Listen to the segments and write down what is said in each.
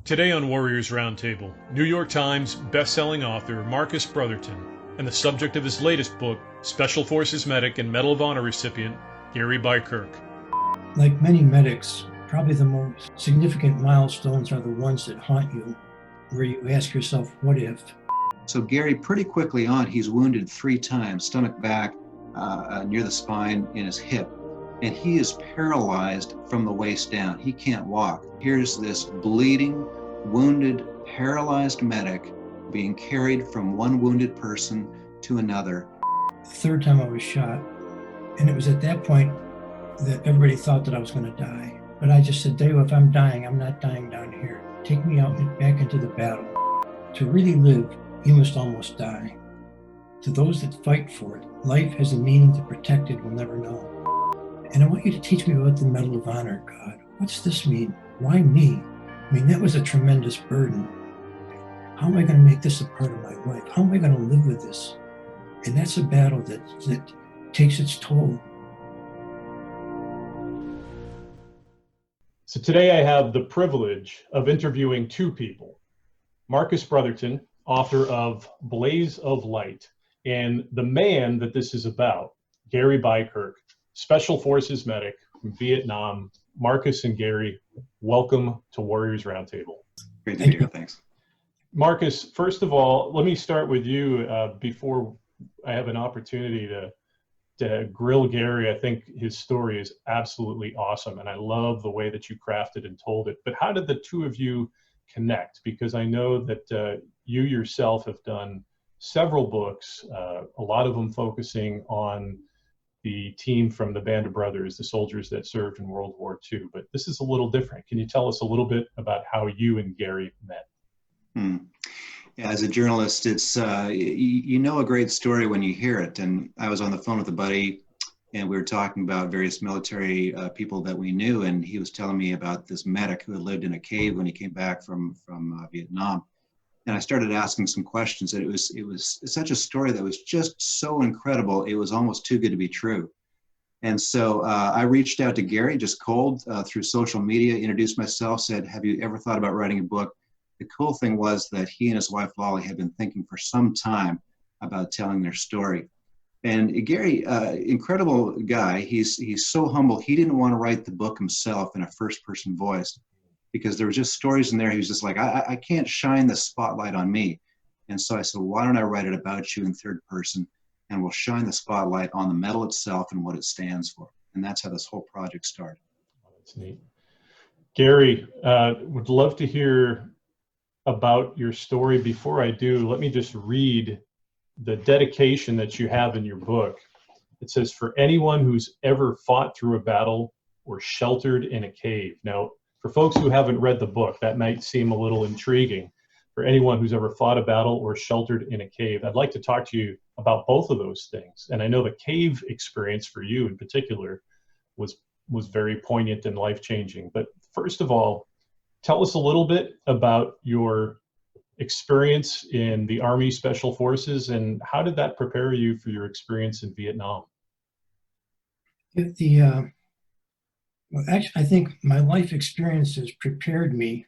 Today on Warriors Roundtable, New York Times best-selling author Marcus Brotherton and the subject of his latest book, Special Forces medic and Medal of Honor recipient, Gary Beikirch. Like many medics, probably the most significant milestones are the ones that haunt you, where you ask yourself, what if? So Gary, pretty quickly on, he's wounded 3 times, stomach, back, near the spine, in his hip. And he is paralyzed from the waist down. He can't walk. Here's this bleeding, wounded, paralyzed medic being carried from one wounded person to another. The third time I was shot, and it was at that point that everybody thought that I was going to die. But I just said, Dave, if I'm dying, I'm not dying down here. Take me out and back into the battle. To really live, you must almost die. To those that fight for it, life has a meaning the protected will never know. And I want you to teach me about the Medal of Honor, God. What's this mean? Why me? I mean, that was a tremendous burden. How am I going to make this a part of my life? How am I going to live with this? And that's a battle that takes its toll. So today I have the privilege of interviewing 2 people. Marcus Brotherton, author of Blaze of Light, and the man that this is about, Gary Beikirch, Special Forces medic from Vietnam. Marcus and Gary, welcome to Warriors Roundtable. Great to be here, thanks. Marcus, first of all, let me start with you before I have an opportunity to grill Gary. I think his story is absolutely awesome, and I love the way that you crafted and told it. But how did the 2 of you connect? Because I know that you yourself have done several books, a lot of them focusing on the team from the Band of Brothers, the soldiers that served in World War II. But this is a little different. Can you tell us a little bit about how you and Gary met? Yeah, as a journalist, it's you know a great story when you hear it. And I was on the phone with a buddy, and we were talking about various military people that we knew, and he was telling me about this medic who had lived in a cave when he came back from Vietnam. And I started asking some questions, and it was such a story that was just so incredible. It was almost too good to be true. And so I reached out to Gary, just cold, through social media, introduced myself, said, have you ever thought about writing a book? The cool thing was that he and his wife, Lolly, had been thinking for some time about telling their story. And Gary, incredible guy, he's so humble. He didn't want to write the book himself in a first-person voice, because there were just stories in there. He was just like, I can't shine the spotlight on me. And so I said, why don't I write it about you in third person, and we'll shine the spotlight on the medal itself and what it stands for. And that's how this whole project started. Oh, that's neat. Gary, would love to hear about your story. Before I do, let me just read the dedication that you have in your book. It says, for anyone who's ever fought through a battle or sheltered in a cave. Now, for folks who haven't read the book, that might seem a little intriguing. For anyone who's ever fought a battle or sheltered in a cave, I'd like to talk to you about both of those things. And I know the cave experience for you in particular was very poignant and life-changing. But first of all, tell us a little bit about your experience in the Army Special Forces, and how did that prepare you for your experience in Vietnam? Well, actually, I think my life experiences prepared me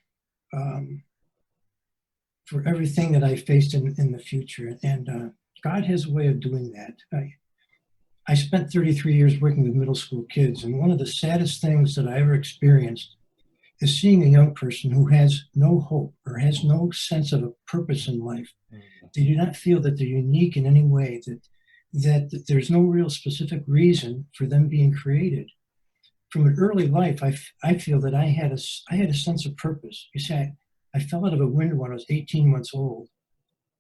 for everything that I faced in the future. And God has a way of doing that. I spent 33 years working with middle school kids, and one of the saddest things that I ever experienced is seeing a young person who has no hope or has no sense of a purpose in life. They do not feel that they're unique in any way, that there's no real specific reason for them being created. From an early life, I feel that I had a sense of purpose. You see, I fell out of a window when I was 18 months old,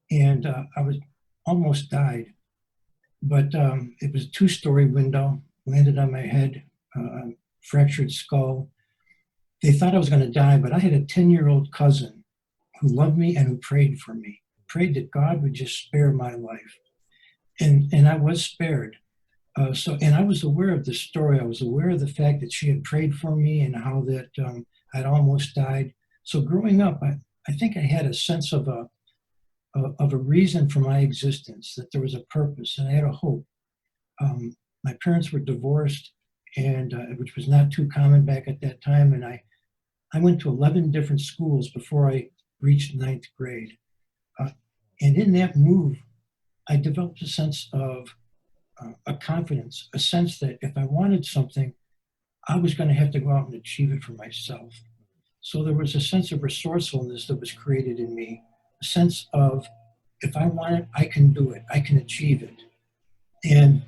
and I was almost died. But it was a 2-story window, landed on my head, fractured skull. They thought I was going to die, but I had a 10-year-old cousin who loved me and who prayed for me, prayed that God would just spare my life. And I was spared. And I was aware of the story. I was aware of the fact that she had prayed for me and how that I'd almost died. So growing up, I think I had a sense of a reason for my existence, that there was a purpose, and I had a hope. My parents were divorced, and which was not too common back at that time. And I went to 11 different schools before I reached ninth grade. And in that move, I developed a sense of a confidence, a sense that if I wanted something, I was going to have to go out and achieve it for myself. So there was a sense of resourcefulness that was created in me, a sense of if I want it, I can do it, I can achieve it. And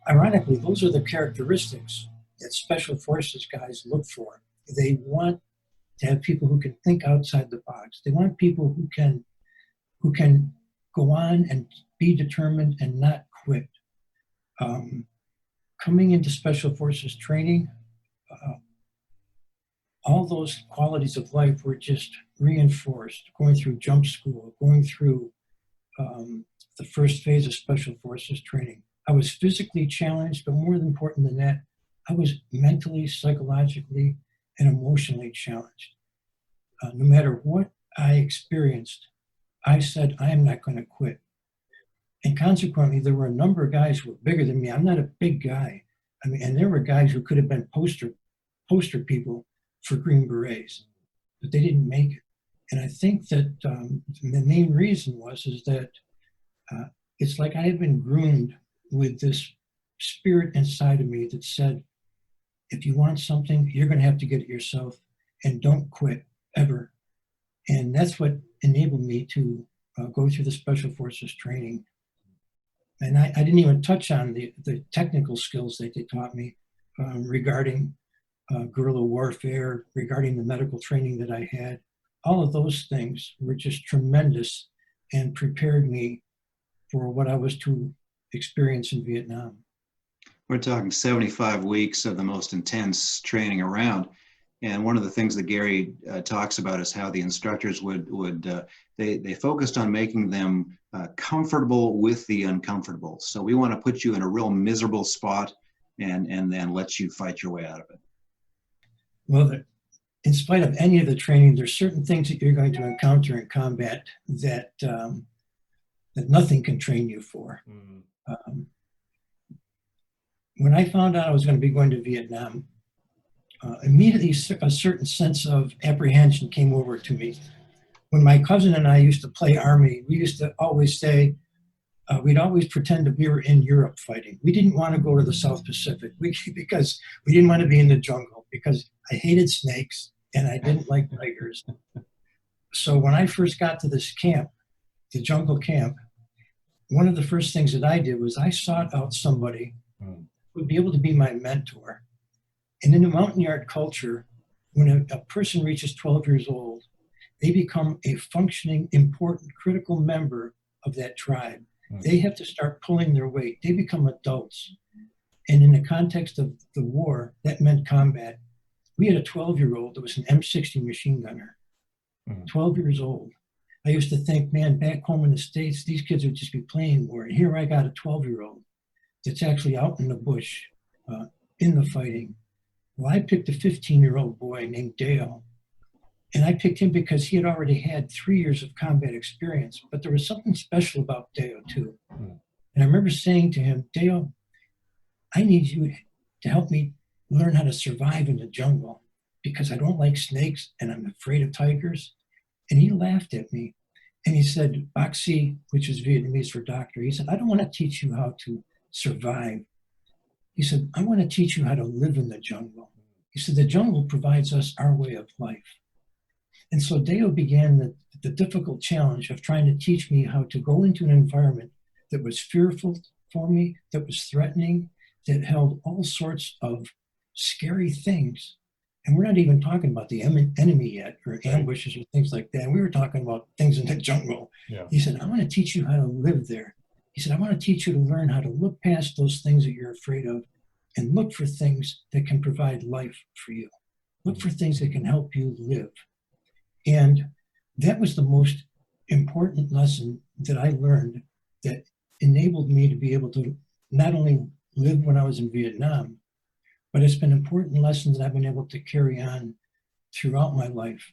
ironically, those are the characteristics that special forces guys look for. They want to have people who can think outside the box. They want people who can go on and be determined and not quit. Coming into special forces training, all those qualities of life were just reinforced. Going through jump school, going through the first phase of special forces training. I was physically challenged, but more important than that, I was mentally, psychologically, and emotionally challenged. No matter what I experienced, I said, I am not going to quit. And consequently, there were a number of guys who were bigger than me. I'm not a big guy. I mean, and there were guys who could have been poster people for Green Berets, but they didn't make it. And I think that the main reason is that it's like I had been groomed with this spirit inside of me that said, if you want something, you're going to have to get it yourself, and don't quit ever. And that's what enabled me to go through the special forces training. And I didn't even touch on the technical skills that they taught me regarding guerrilla warfare, regarding the medical training that I had. All of those things were just tremendous and prepared me for what I was to experience in Vietnam. We're talking 75 weeks of the most intense training around. And one of the things that Gary talks about is how the instructors they focused on making them comfortable with the uncomfortable. So we want to put you in a real miserable spot and then let you fight your way out of it. Well, in spite of any of the training, there's certain things that you're going to encounter in combat that nothing can train you for. When I found out I was going to be going to Vietnam, immediately a certain sense of apprehension came over to me. When my cousin and I used to play Army, we used to always say, we'd always pretend that we were in Europe fighting. We didn't want to go to the South Pacific because we didn't want to be in the jungle, because I hated snakes and I didn't like tigers. So when I first got to this camp, the jungle camp, one of the first things that I did was I sought out somebody who would be able to be my mentor. And in the Montagnard culture, when a person reaches 12 years old, they become a functioning, important, critical member of that tribe. They have to start pulling their weight. They become adults. And in the context of the war, that meant combat. We had a 12-year-old that was an M60 machine gunner, 12 years old. I used to think, man, back home in the States, these kids would just be playing war. And here I got a 12-year-old that's actually out in the bush, in the fighting. Well, I picked a 15-year-old boy named Dale. And I picked him because he had already had 3 years of combat experience. But there was something special about Dale, too. And I remember saying to him, Dale, I need you to help me learn how to survive in the jungle, because I don't like snakes and I'm afraid of tigers. And he laughed at me. And he said, Bác sĩ, which is Vietnamese for doctor, he said, I don't want to teach you how to survive. He said, I want to teach you how to live in the jungle. He said, the jungle provides us our way of life. And so Dale began the difficult challenge of trying to teach me how to go into an environment that was fearful for me, that was threatening, that held all sorts of scary things. And we're not even talking about the enemy yet, or ambushes or things like that. We were talking about things in the jungle. Yeah. He said, I want to teach you how to live there. He said, I want to teach you to learn how to look past those things that you're afraid of and look for things that can provide life for you. Look for things that can help you live. And that was the most important lesson that I learned that enabled me to be able to not only live when I was in Vietnam, but it's been important lessons that I've been able to carry on throughout my life.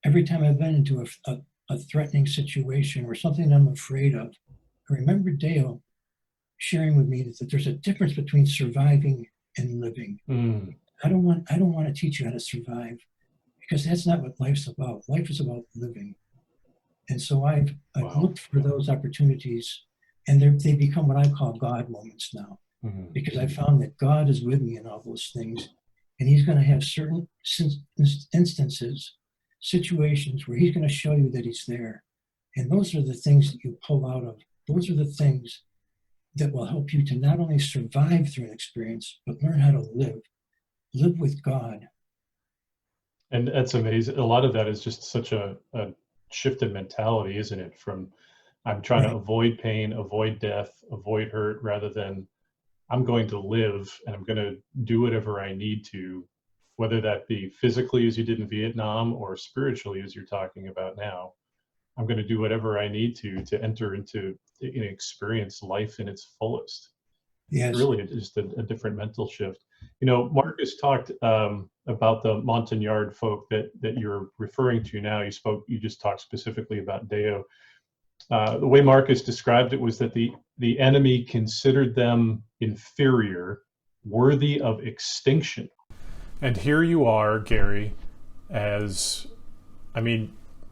Every time I've been into a threatening situation or something I'm afraid of, I remember Dale sharing with me that there's a difference between surviving and living. I don't want to teach you how to survive, because that's not what life's about. Life is about living. And so I've Wow. looked for those opportunities, and they become what I call God moments now, because I found that God is with me in all those things, and he's going to have certain instances, situations where he's going to show you that he's there. And those are the things that you pull out of. Those are the things that will help you to not only survive through an experience, but learn how to live with God. And that's amazing. A lot of that is just such a shifted mentality, isn't it? From I'm trying to avoid pain, avoid death, avoid hurt, rather than I'm going to live and I'm going to do whatever I need to, whether that be physically as you did in Vietnam or spiritually as you're talking about now. I'm going to do whatever I need to enter into and experience life in its fullest. Yes. Really just a different mental shift. You know, Marcus talked about the Montagnard folk that you're referring to now. You just talked specifically about Deo. The way Marcus described it was that the enemy considered them inferior, worthy of extinction. And here you are, Gary,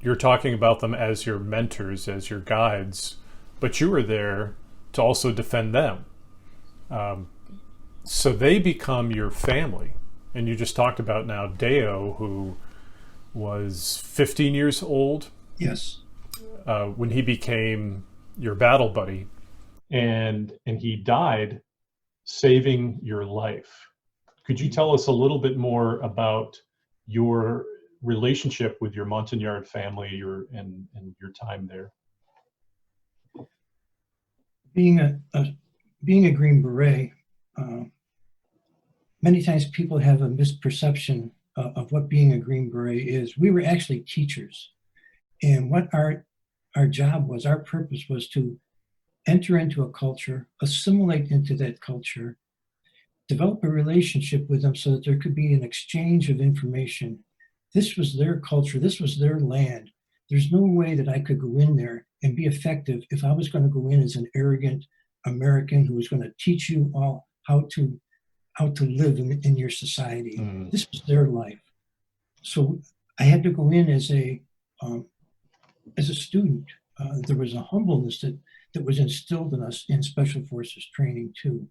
you're talking about them as your mentors, as your guides, but you were there to also defend them. So they become your family. And you just talked about now Deo, who was 15 years old. Yes. When he became your battle buddy, and he died saving your life. Could you tell us a little bit more about your relationship with your Montagnard family, and your time there? Being a Green Beret, many times people have a misperception of what being a Green Beret is. We were actually teachers, and what our job was, our purpose was to enter into a culture, assimilate into that culture, develop a relationship with them so that there could be an exchange of information. This was their culture, this was their land. There's no way that I could go in there and be effective if I was going to go in as an arrogant American who was going to teach you all how to live in your society. This was their life. So I had to go in as a student. There was a humbleness that was instilled in us in Special Forces training too.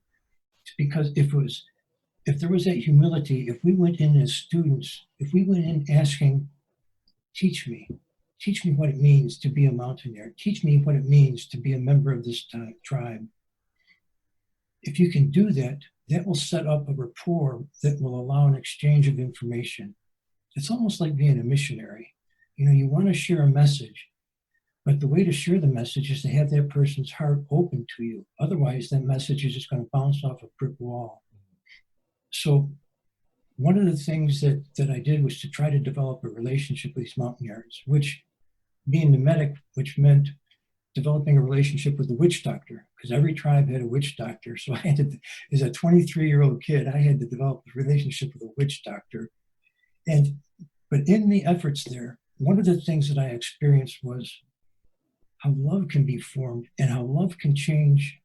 Because if there was that humility, if we went in as students, if we went in asking, teach me what it means to be a mountaineer, teach me what it means to be a member of this tribe. If you can do that, that will set up a rapport that will allow an exchange of information. It's almost like being a missionary. You know, you want to share a message, but the way to share the message is to have that person's heart open to you. Otherwise, that message is just going to bounce off a brick wall. So one of the things that I did was to try to develop a relationship with these Montagnards, which being the medic, which meant developing a relationship with the witch doctor, because every tribe had a witch doctor. So I had to, as a 23-year-old kid, I had to develop a relationship with a witch doctor. But in the efforts there, one of the things that I experienced was how love can be formed and how love can change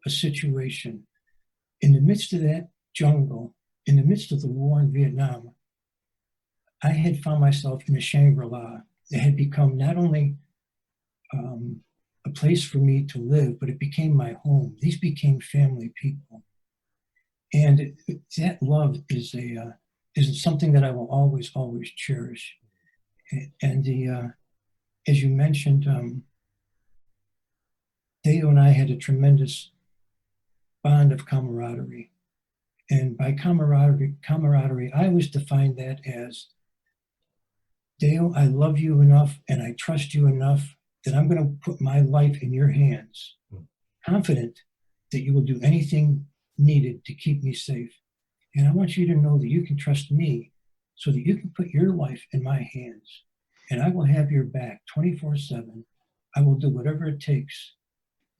a situation. In the midst of that jungle, in the midst of the war in Vietnam, I had found myself in a Shangri-La that had become not only a place for me to live, but it became my home. These became family people. And that love is something that I will always, always cherish. And as you mentioned, Deo and I had a tremendous bond of camaraderie. And by camaraderie, I always defined that as, Deo, I love you enough and I trust you enough that I'm going to put my life in your hands, confident that you will do anything needed to keep me safe. And I want you to know that you can trust me so that you can put your life in my hands. And I will have your back 24/7. I will do whatever it takes.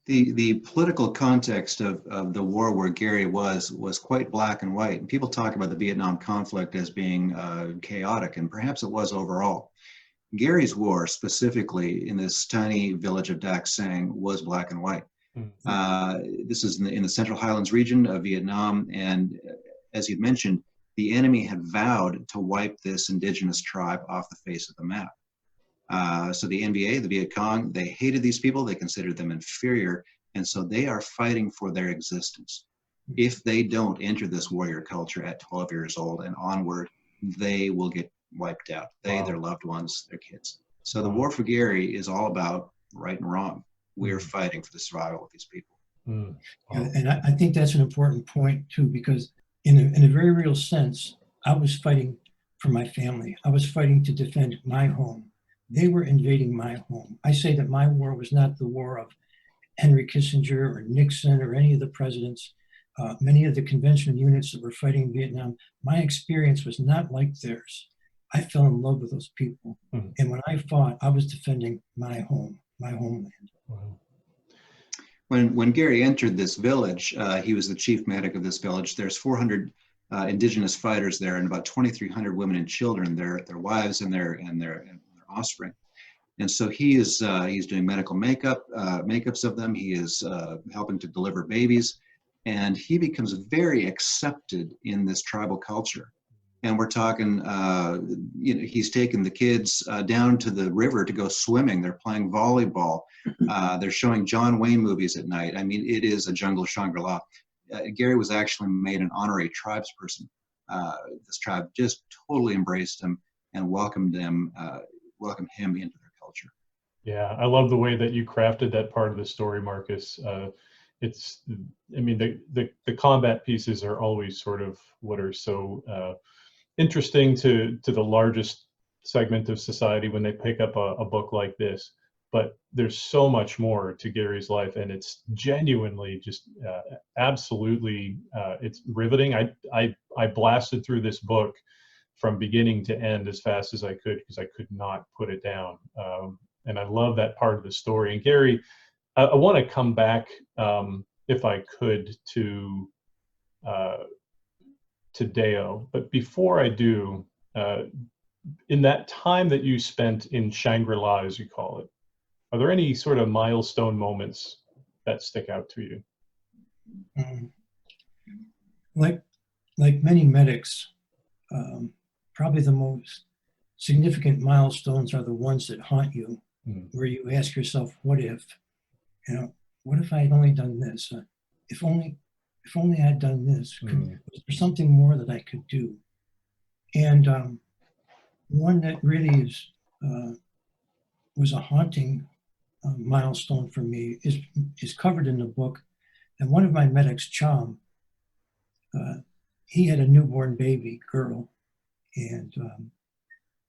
The political context of the war where Gary was quite black and white. And people talk about the Vietnam conflict as being chaotic, and perhaps it was overall. Gary's war, specifically in this tiny village of Dak Seang, was black and white. This is in the Central Highlands region of Vietnam, and as you mentioned, the enemy had vowed to wipe this indigenous tribe off the face of the map. So the NBA, the Viet Cong, they hated these people. They considered them inferior. And so they are fighting for their existence. If they don't enter this warrior culture at 12 years old and onward, they will get wiped out. They, their loved ones, their kids. So the war for Gary is all about right and wrong. We're fighting for the survival of these people. Yeah, and I think that's an important point too, because in a very real sense, I was fighting for my family. I was fighting to defend my home. They were invading my home. I say that my war was not the war of Henry Kissinger or Nixon or any of the presidents. Many of the conventional units that were fighting in Vietnam, my experience was not like theirs. I fell in love with those people. And when I fought, I was defending my home, my homeland. Wow. When Gary entered this village, he was the chief medic of this village. There's 400 indigenous fighters there, and about 2,300 women and children, their wives and their offspring. And so he's doing medical makeups of them. He is helping to deliver babies, and he becomes very accepted in this tribal culture. And we're talking, he's taking the kids down to the river to go swimming. They're playing volleyball. They're showing John Wayne movies at night. I mean, it is a jungle Shangri-La. Gary was actually made an honorary tribesperson. This tribe just totally embraced him and welcomed him into their culture. Yeah, I love the way that you crafted that part of the story, Marcus. I mean, the combat pieces are always sort of what are so interesting to the largest segment of society when they pick up a book like this. But there's so much more to Gary's life, and it's genuinely just absolutely it's riveting. I blasted through this book from beginning to end as fast as I could because I could not put it down. And I love that part of the story. And Gary, I want to come back, if I could, to Deo. But before I do, in that time that you spent in Shangri-La, as you call it, are there any sort of milestone moments that stick out to you? Like many medics, probably the most significant milestones are the ones that haunt you, where you ask yourself, what if? What if I had only done this? If only I had done this. Was there something more that I could do? And one that really was a haunting milestone for me is covered in the book. And one of my medics, Chom, he had a newborn baby girl, and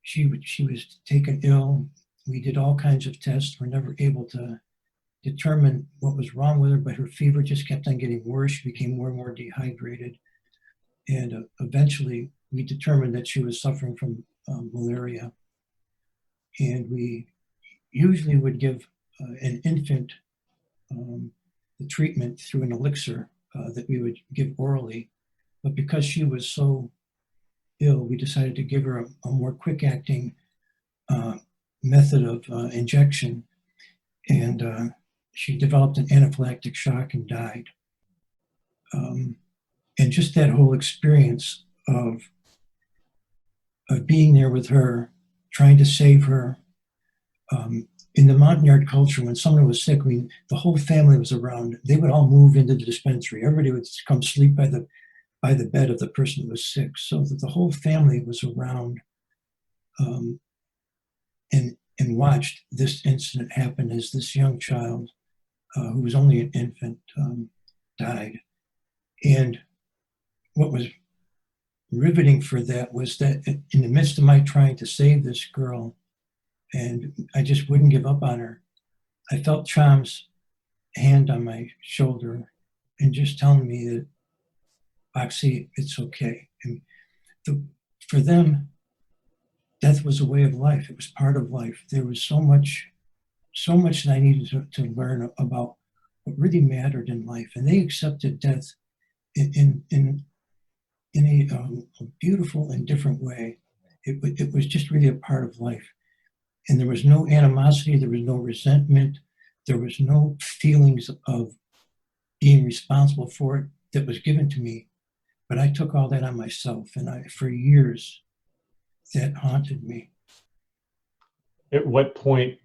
she was taken ill. We did all kinds of tests. We're never able to determine what was wrong with her, but her fever just kept on getting worse. She became more and more dehydrated. And eventually we determined that she was suffering from malaria. And we usually would give an infant the treatment through an elixir that we would give orally. But because she was so ill, we decided to give her a more quick-acting method of injection. And she developed an anaphylactic shock and died. And just that whole experience of being there with her, trying to save her. In the Montagnard culture, when someone was sick, the whole family was around. They would all move into the dispensary. Everybody would come sleep by the bed of the person who was sick, so that the whole family was around and watched this incident happen as this young child, who was only an infant, died. And what was riveting for that was that in the midst of my trying to save this girl, and I just wouldn't give up on her, I felt Chom's hand on my shoulder and just telling me that, Boxy, it's okay. And for them, death was a way of life. It was part of life. There was so much that I needed to learn about what really mattered in life. And they accepted death in a beautiful and different way. It was just really a part of life. And there was no animosity, there was no resentment, there was no feelings of being responsible for it that was given to me. But I took all that on myself, and for years, that haunted me. At what point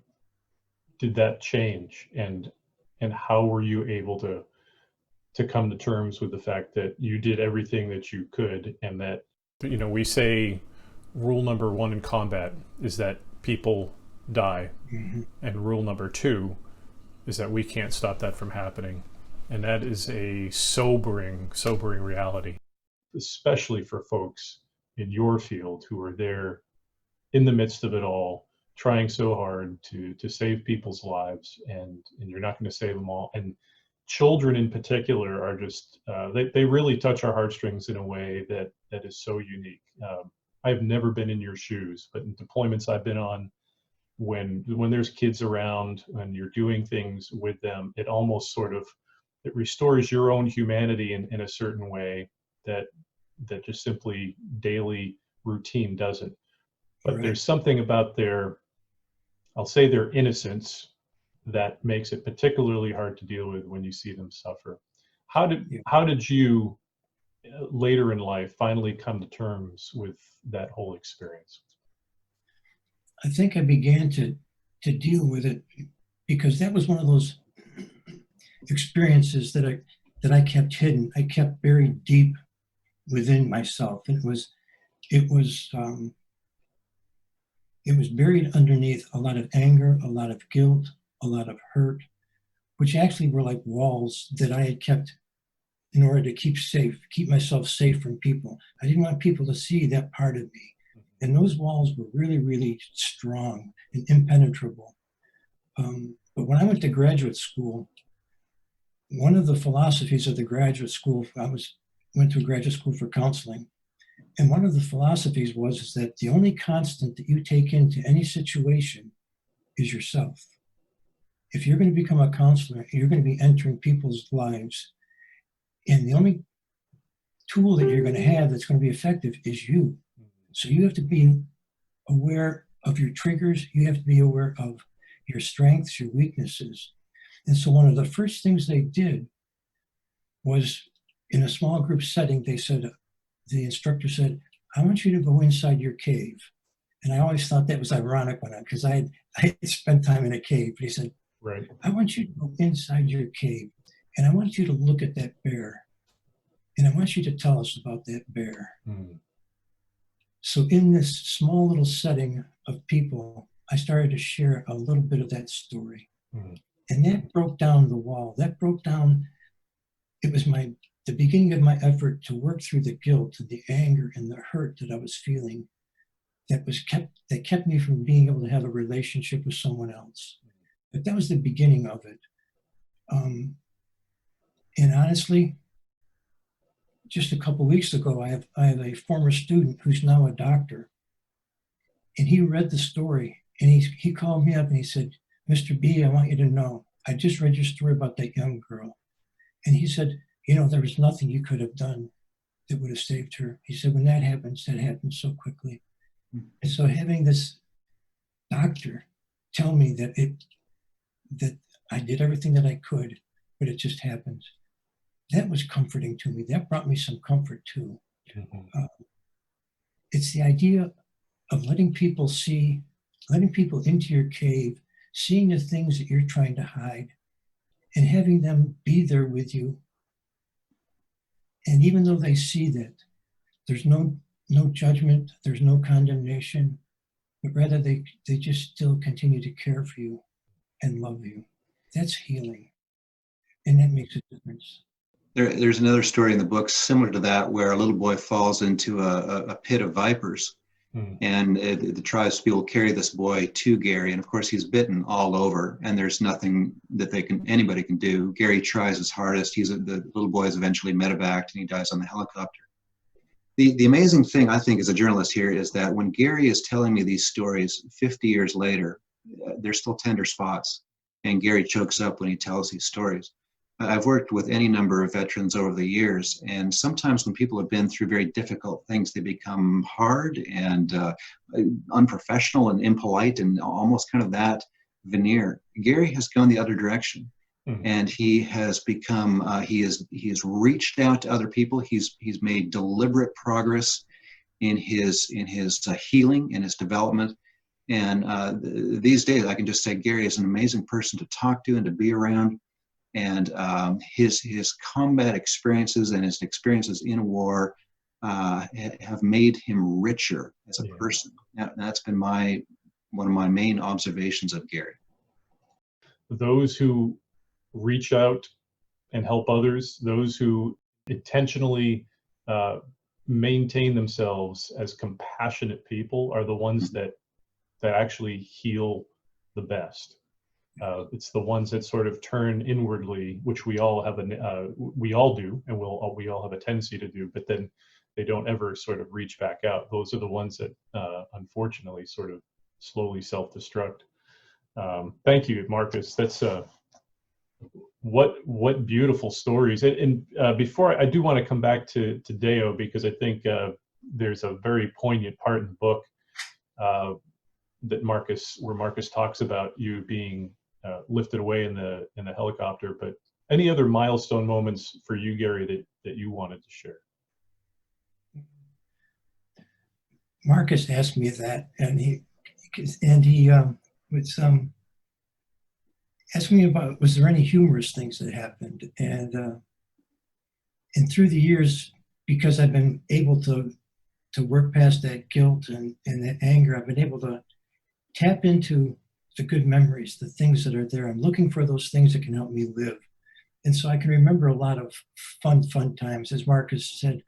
did that change, and how were you able to come to terms with the fact that you did everything that you could, and that, you know, we say rule number one in combat is that people die, Mm-hmm. and rule number two is that we can't stop that from happening, and that is a sobering reality, especially for folks in your field who are there in the midst of it all, trying so hard to save people's lives, and you're not going to save them all. And children in particular are just they really touch our heartstrings in a way that is so unique. I've never been in your shoes, but in deployments I've been on, when there's kids around and you're doing things with them, it almost sort of, it restores your own humanity in a certain way that just simply daily routine doesn't. But Right. there's something about I'll say their innocence, that makes it particularly hard to deal with when you see them suffer. How did you later in life finally come to terms with that whole experience? I think I began to deal with it because that was one of those experiences that I kept hidden. I kept buried deep within myself. It was buried underneath a lot of anger, a lot of guilt, a lot of hurt, which actually were like walls that I had kept in order to keep myself safe from people. I didn't want people to see that part of me. And those walls were really, really strong and impenetrable. But when I went to graduate school, one of the philosophies of the graduate school, went to graduate school for counseling. And one of the philosophies is that the only constant that you take into any situation is yourself. If you're going to become a counselor, you're going to be entering people's lives. And the only tool that you're going to have that's going to be effective is you. So you have to be aware of your triggers. You have to be aware of your strengths, your weaknesses. And so one of the first things they did was, in a small group setting, the instructor said, I want you to go inside your cave. And I always thought that was ironic because I had spent time in a cave. But he said, right, I want you to go inside your cave, and I want you to look at that bear. And I want you to tell us about that bear. So in this small little setting of people, I started to share a little bit of that story. And that broke down the wall. It was the beginning of my effort to work through the guilt and the anger and the hurt that I was feeling that kept me from being able to have a relationship with someone else. But that was the beginning of it. And honestly, just a couple of weeks ago, I have a former student who's now a doctor, and he read the story, and he called me up and he said, Mr. B, I want you to know, I just read your story about that young girl. And he said, there was nothing you could have done that would have saved her. He said, when that happens so quickly. And so having this doctor tell me that I did everything that I could, but it just happened, that was comforting to me. That brought me some comfort too. It's the idea of letting people into your cave, seeing the things that you're trying to hide, and having them be there with you. And even though they see that, there's no judgment, there's no condemnation, but rather they just still continue to care for you and love you. That's healing. And that makes a difference. There's another story in the book similar to that, where a little boy falls into a pit of vipers. And the tribes people carry this boy to Gary, and of course he's bitten all over, and there's nothing that anybody can do. Gary tries his hardest. The little boy is eventually medevaced, and he dies on the helicopter. The amazing thing, I think, as a journalist here, is that when Gary is telling me these stories 50 years later, there's still tender spots, and Gary chokes up when he tells these stories. I've worked with any number of veterans over the years, and sometimes when people have been through very difficult things, they become hard and unprofessional and impolite and almost kind of that veneer. Gary has gone the other direction. Mhm. And he has become, he has reached out to other people. He's made deliberate progress in his healing, in his development. And these days, I can just say Gary is an amazing person to talk to and to be around. And his combat experiences and his experiences in war have made him richer as a person. That's been one of my main observations of Gary. Those who reach out and help others, those who intentionally maintain themselves as compassionate people, are the ones that actually heal the best. It's the ones that sort of turn inwardly, which we all do, and we all have a tendency to do, but then they don't ever sort of reach back out. Those are the ones that unfortunately sort of slowly self-destruct. Thank you, Marcus. That's what beautiful stories. And before I do want to come back to Deo, because I think there's a very poignant part in the book that where Marcus talks about you being lifted away in the helicopter. But any other milestone moments for you, Gary, that you wanted to share? Marcus asked me that, and he was asked me about, was there any humorous things that happened? And through the years, because I've been able to work past that guilt and that anger, I've been able to tap into the good memories, the things that are there. I'm looking for those things that can help me live. And so I can remember a lot of fun times, as Marcus said,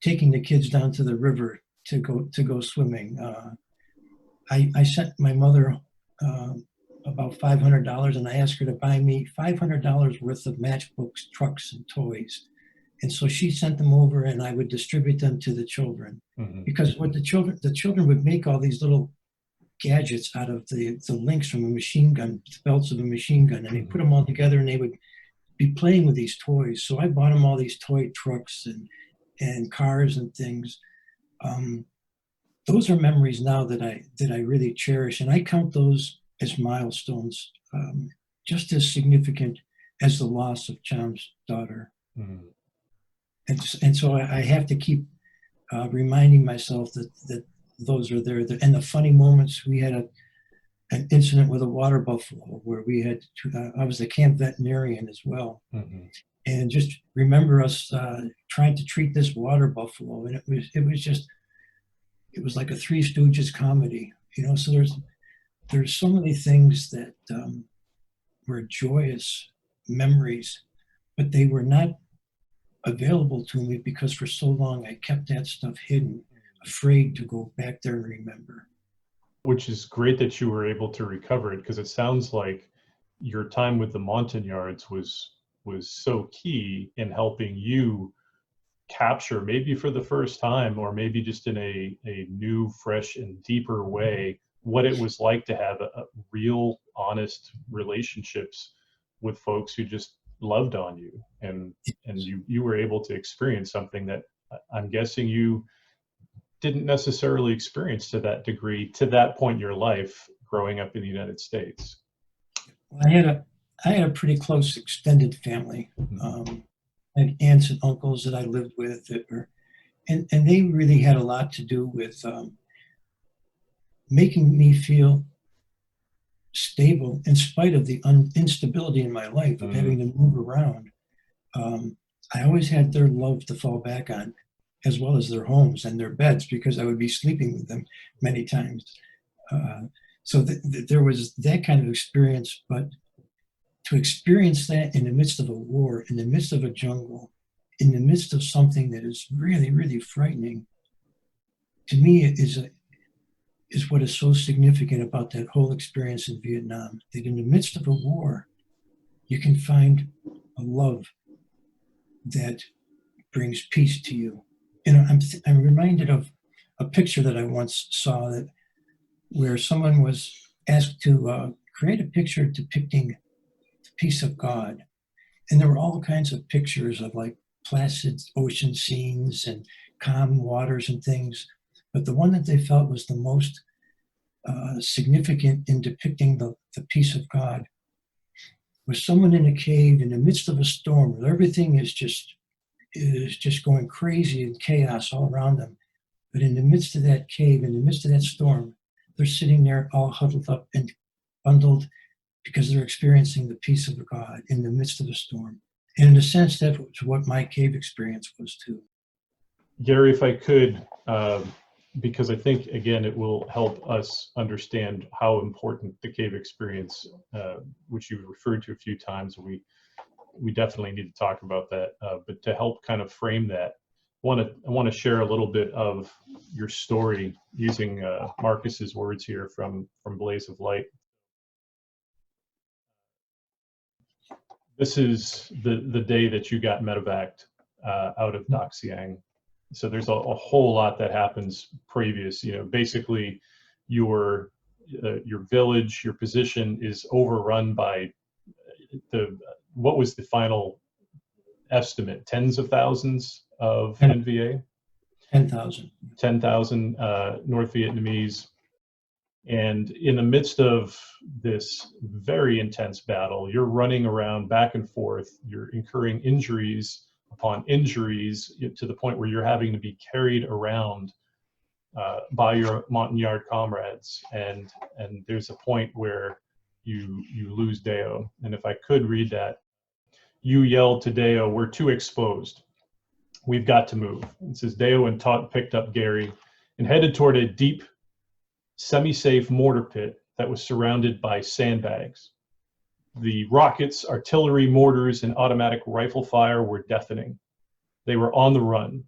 taking the kids down to the river to go swimming. I sent my mother about $500, and I asked her to buy me $500 worth of matchbooks, trucks, and toys. And so she sent them over, and I would distribute them to the children. Mm-hmm. Because what the children would make all these little gadgets out of the links from a machine gun, the belts of a machine gun, and they put them all together, and they would be playing with these toys. So I bought them all these toy trucks and cars and things. Those are memories now that I really cherish, and I count those as milestones, just as significant as the loss of Cham's daughter. Mm-hmm. And so I have to keep reminding myself that those are there. And the funny moments, we had an incident with a water buffalo where we had I was a camp veterinarian as well. Mm-hmm. And just remember us trying to treat this water buffalo, and it was like a Three Stooges comedy, So there's so many things that were joyous memories, but they were not available to me because for so long I kept that stuff hidden, afraid to go back there and remember. Which is great that you were able to recover it, because it sounds like your time with the Montagnards was so key in helping you capture, maybe for the first time, or maybe just in a new, fresh, and deeper way, what it was like to have a real, honest relationships with folks who just loved on you, and you were able to experience something that I'm guessing you didn't necessarily experience to that degree, to that point in your life, growing up in the United States. I had a pretty close extended family. I had aunts and uncles that I lived with and they really had a lot to do with making me feel stable in spite of the instability in my life of having to move around. I always had their love to fall back on, as well as their homes and their beds, because I would be sleeping with them many times. So there was that kind of experience, but to experience that in the midst of a war, in the midst of a jungle, in the midst of something that is really, really frightening, to me is what is so significant about that whole experience in Vietnam, that in the midst of a war, you can find a love that brings peace to you. And I'm reminded of a picture that I once saw where someone was asked to create a picture depicting the peace of God. And there were all kinds of pictures of like placid ocean scenes and calm waters and things. But the one that they felt was the most significant in depicting the peace of God with someone in a cave in the midst of a storm where everything is just going crazy and chaos all around them. But in the midst of that cave, in the midst of that storm, they're sitting there all huddled up and bundled because they're experiencing the peace of God in the midst of a storm. And in a sense, that's what my cave experience was too. Gary, if I could, because I think, again, it will help us understand how important the cave experience, which you referred to a few times, we definitely need to talk about that. But to help kind of frame that, I want to share a little bit of your story using Marcus's words here from Blaze of Light. This is the day that you got medevaced out of Dak Seang. So there's a whole lot that happens previous. Basically, your village, your position is overrun by what was the final estimate? Tens of thousands of NVA? 10,000. 10,000 North Vietnamese. And in the midst of this very intense battle, you're running around back and forth, you're incurring injuries upon injuries to the point where you're having to be carried around by your Montagnard comrades. And there's a point where you lose Deo. And if I could read that, you yelled to Deo, "We're too exposed. We've got to move." It says Deo and Todd picked up Gary and headed toward a deep, semi-safe mortar pit that was surrounded by sandbags. The rockets, artillery, mortars, and automatic rifle fire were deafening. They were on the run,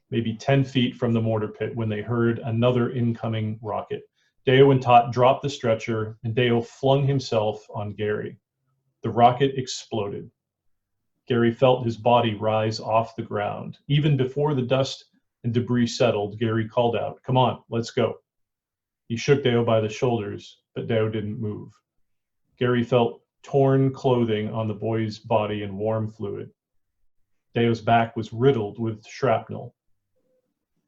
maybe 10 feet from the mortar pit, when they heard another incoming rocket. Deo and Tot dropped the stretcher, and Deo flung himself on Gary. The rocket exploded. Gary felt his body rise off the ground. Even before the dust and debris settled, Gary called out, "Come on, let's go." He shook Deo by the shoulders, but Deo didn't move. Gary felt torn clothing on the boy's body and warm fluid. Deo's back was riddled with shrapnel.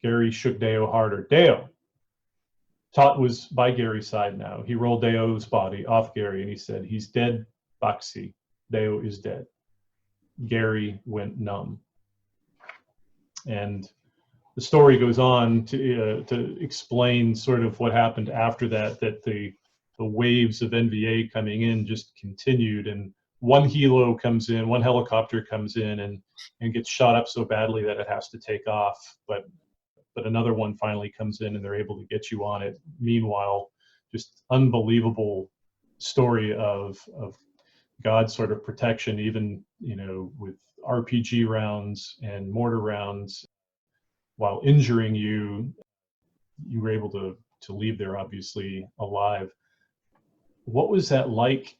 Gary shook Deo harder. "Deo!" Tot was by Gary's side now. He rolled Deo's body off Gary and he said, "He's dead, Baxi. Deo is dead." Gary went numb. And the story goes on to explain sort of what happened after that the waves of NVA coming in just continued, and one helo comes in, one helicopter comes in and gets shot up so badly that it has to take off, but another one finally comes in and they're able to get you on it. Meanwhile, just unbelievable story of God's sort of protection, even with RPG rounds and mortar rounds. While injuring you, you were able to leave there obviously alive. What was that like,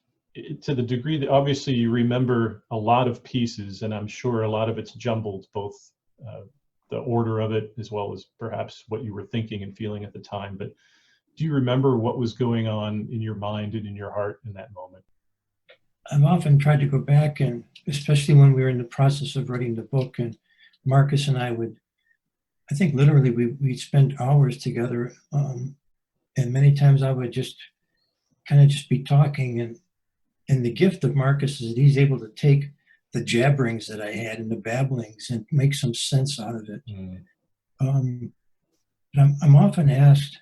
to the degree that obviously you remember a lot of pieces, and I'm sure a lot of it's jumbled, both the order of it as well as perhaps what you were thinking and feeling at the time, but do you remember what was going on in your mind and in your heart in that moment? I've often tried to go back, and especially when we were in the process of writing the book, and Marcus and I think literally we'd spend hours together, and many times I would just be talking, and the gift of Marcus is that he's able to take the jabberings that I had and the babblings and make some sense out of it. But I'm often asked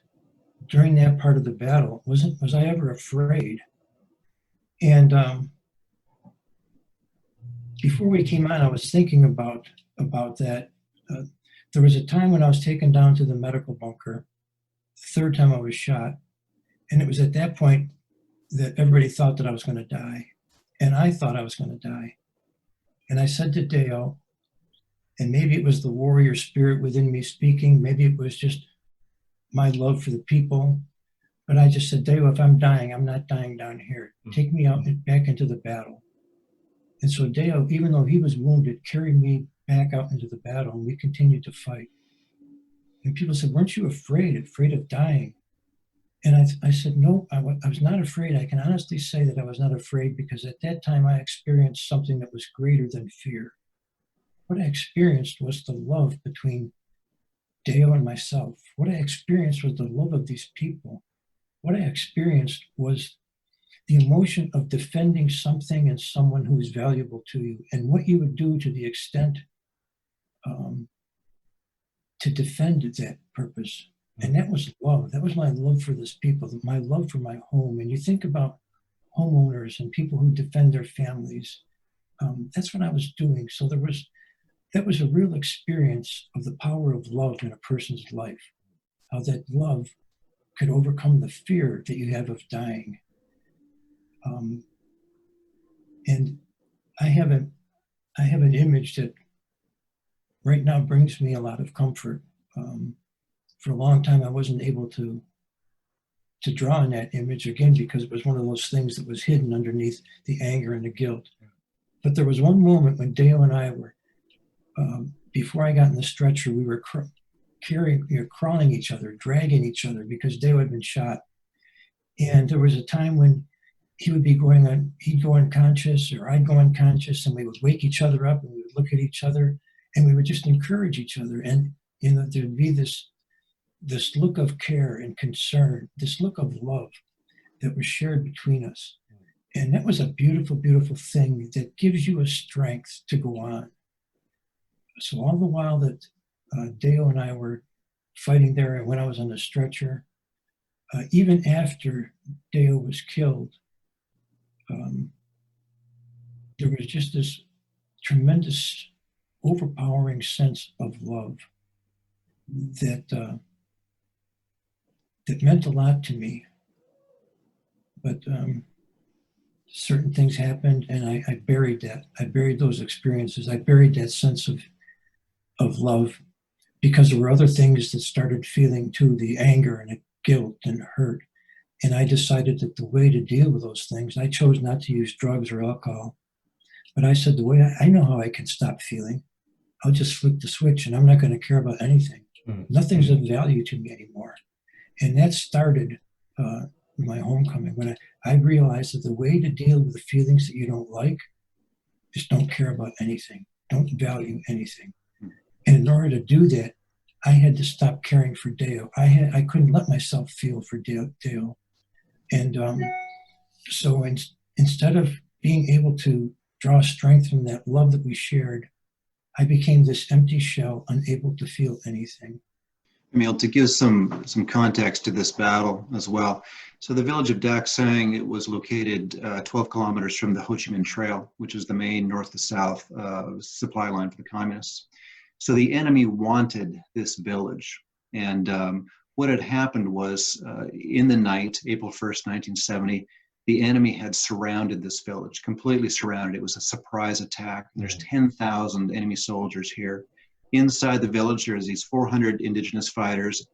during that part of the battle, was I ever afraid? And before we came on, I was thinking about that. There was a time when I was taken down to the medical bunker, the third time I was shot, and it was at that point that everybody thought that I was going to die, and I thought I was going to die. And I said to Deo, and maybe it was the warrior spirit within me speaking, maybe it was just my love for the people, but I just said, "Deo, if I'm dying, I'm not dying down here. Take me out and back into the battle." And so Deo, even though he was wounded, carried me back out into the battle, and we continued to fight. And people said, "Weren't you afraid of dying?" And I said, "No, I was not afraid. I can honestly say that I was not afraid, because at that time I experienced something that was greater than fear. What I experienced was the love between Deo and myself. What I experienced was the love of these people. What I experienced was the emotion of defending something and someone who is valuable to you, and what you would do to the extent to defend that purpose. And that was love. That was my love for this people, my love for my home. And you think about homeowners and people who defend their families. That's what I was doing. So that was a real experience of the power of love in a person's life. How that love could overcome the fear that you have of dying. And I have an image that right now brings me a lot of comfort. For a long time, I wasn't able to draw on that image again because it was one of those things that was hidden underneath the anger and the guilt. But there was one moment when Dale and I were, before I got in the stretcher, we were crawling each other, dragging each other because Dale had been shot. And there was a time when he'd go unconscious or I'd go unconscious, and we would wake each other up and we would look at each other and we would just encourage each other. And, there'd be this look of care and concern, this look of love that was shared between us. And that was a beautiful, beautiful thing that gives you a strength to go on. So all the while that Dale and I were fighting there, and when I was on the stretcher, even after Dale was killed, there was just this tremendous, overpowering sense of love that meant a lot to me. But certain things happened, and I buried that. I buried those experiences. I buried that sense of love because there were other things that started feeling too, the anger and the guilt and hurt. And I decided that the way to deal with those things, I chose not to use drugs or alcohol, but I said, the way I know how I can stop feeling, I'll just flip the switch and I'm not going to care about anything. Nothing's of value to me anymore. And that started my homecoming, when I realized that the way to deal with the feelings that you don't like is don't care about anything, don't value anything. And in order to do that, I had to stop caring for Dale. I couldn't let myself feel for Dale. And so instead of being able to draw strength from that love that we shared, I became this empty shell, unable to feel anything. Emil, to give some context to this battle as well. So the village of Dak Seang, it was located 12 kilometers from the Ho Chi Minh Trail, which is the main north to south supply line for the communists. So the enemy wanted this village. And what had happened was in the night, April 1st, 1970, the enemy had surrounded this village, completely surrounded. It was a surprise attack. There's 10,000 enemy soldiers here. Inside the village, there's these 400 indigenous fighters,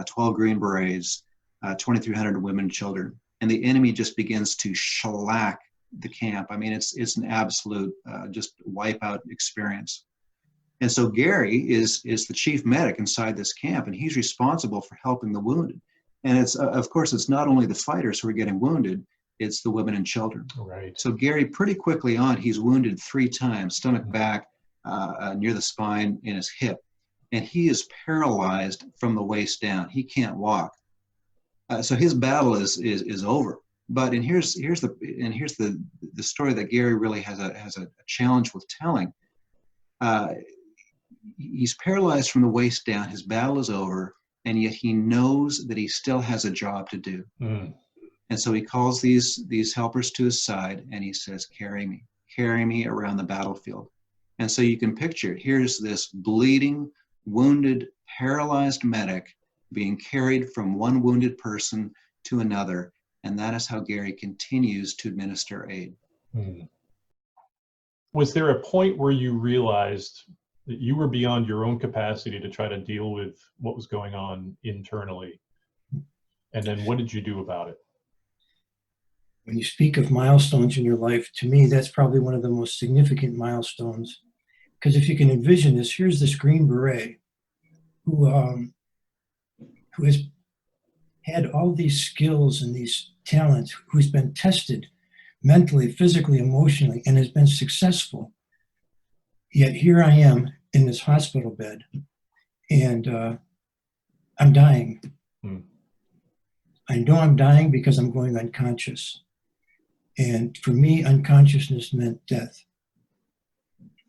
12 Green Berets, 2,300 women and children. And the enemy just begins to shellac the camp. I mean, it's an absolute just wipeout experience. And so Gary is the chief medic inside this camp, and he's responsible for helping the wounded. And it's, of course, it's not only the fighters who are getting wounded, it's the women and children. Right. So Gary, pretty quickly on, he's wounded 3 times, stomach, back, near the spine, in his hip. And he is paralyzed from the waist down. He can't walk. So his battle is over. But here's the story that Gary really has a challenge with telling. He's paralyzed from the waist down. His battle is over, and yet he knows that he still has a job to do. And so he calls these helpers to his side, and he says, carry me around the battlefield. And so you can picture, here's this bleeding, wounded, paralyzed medic being carried from one wounded person to another. And that is how Gary continues to administer aid. Was there a point where you realized that you were beyond your own capacity to try to deal with what was going on internally? And then what did you do about it? When you speak of milestones in your life, to me, that's probably one of the most significant milestones. Because if you can envision this, here's this Green Beret who has had all these skills and these talents, who's been tested mentally, physically, emotionally, and has been successful. Yet here I am in this hospital bed, and I'm dying. I know I'm dying because I'm going unconscious. And for me, unconsciousness meant death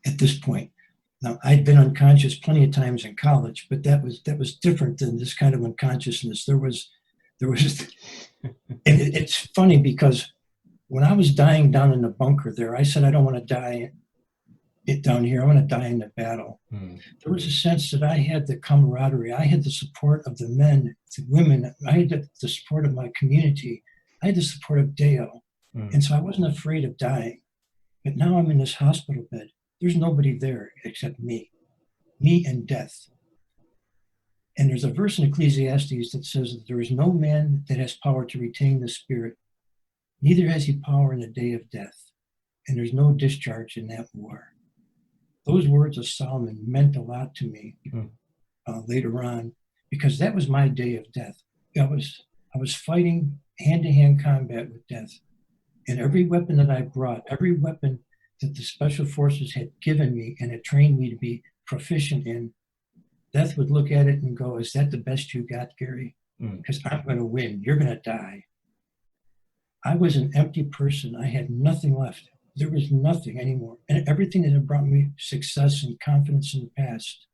at this point. Now, I'd been unconscious plenty of times in college, but that was different than this kind of unconsciousness. There was, and it's funny because when I was dying down in the bunker there, I said, I don't want to die down here. I want to die in the battle. There was a sense that I had the camaraderie. I had the support of the men, the women. I had the support of my community. I had the support of Dale. And so I wasn't afraid of dying. But now I'm in this hospital bed. There's nobody there except me and death. And there's a verse in Ecclesiastes that says that there is no man that has power to retain the spirit, neither has he power in the day of death. And there's no discharge in that war. Those words of Solomon meant a lot to me later on, because that was my day of death. I was fighting hand-to-hand combat with death. And every weapon that I brought, every weapon that the Special Forces had given me and had trained me to be proficient in, death would look at it and go, is that the best you got, Gary? Because I'm going to win. You're going to die. I was an empty person. I had nothing left. There was nothing anymore. And everything that had brought me success and confidence in the past,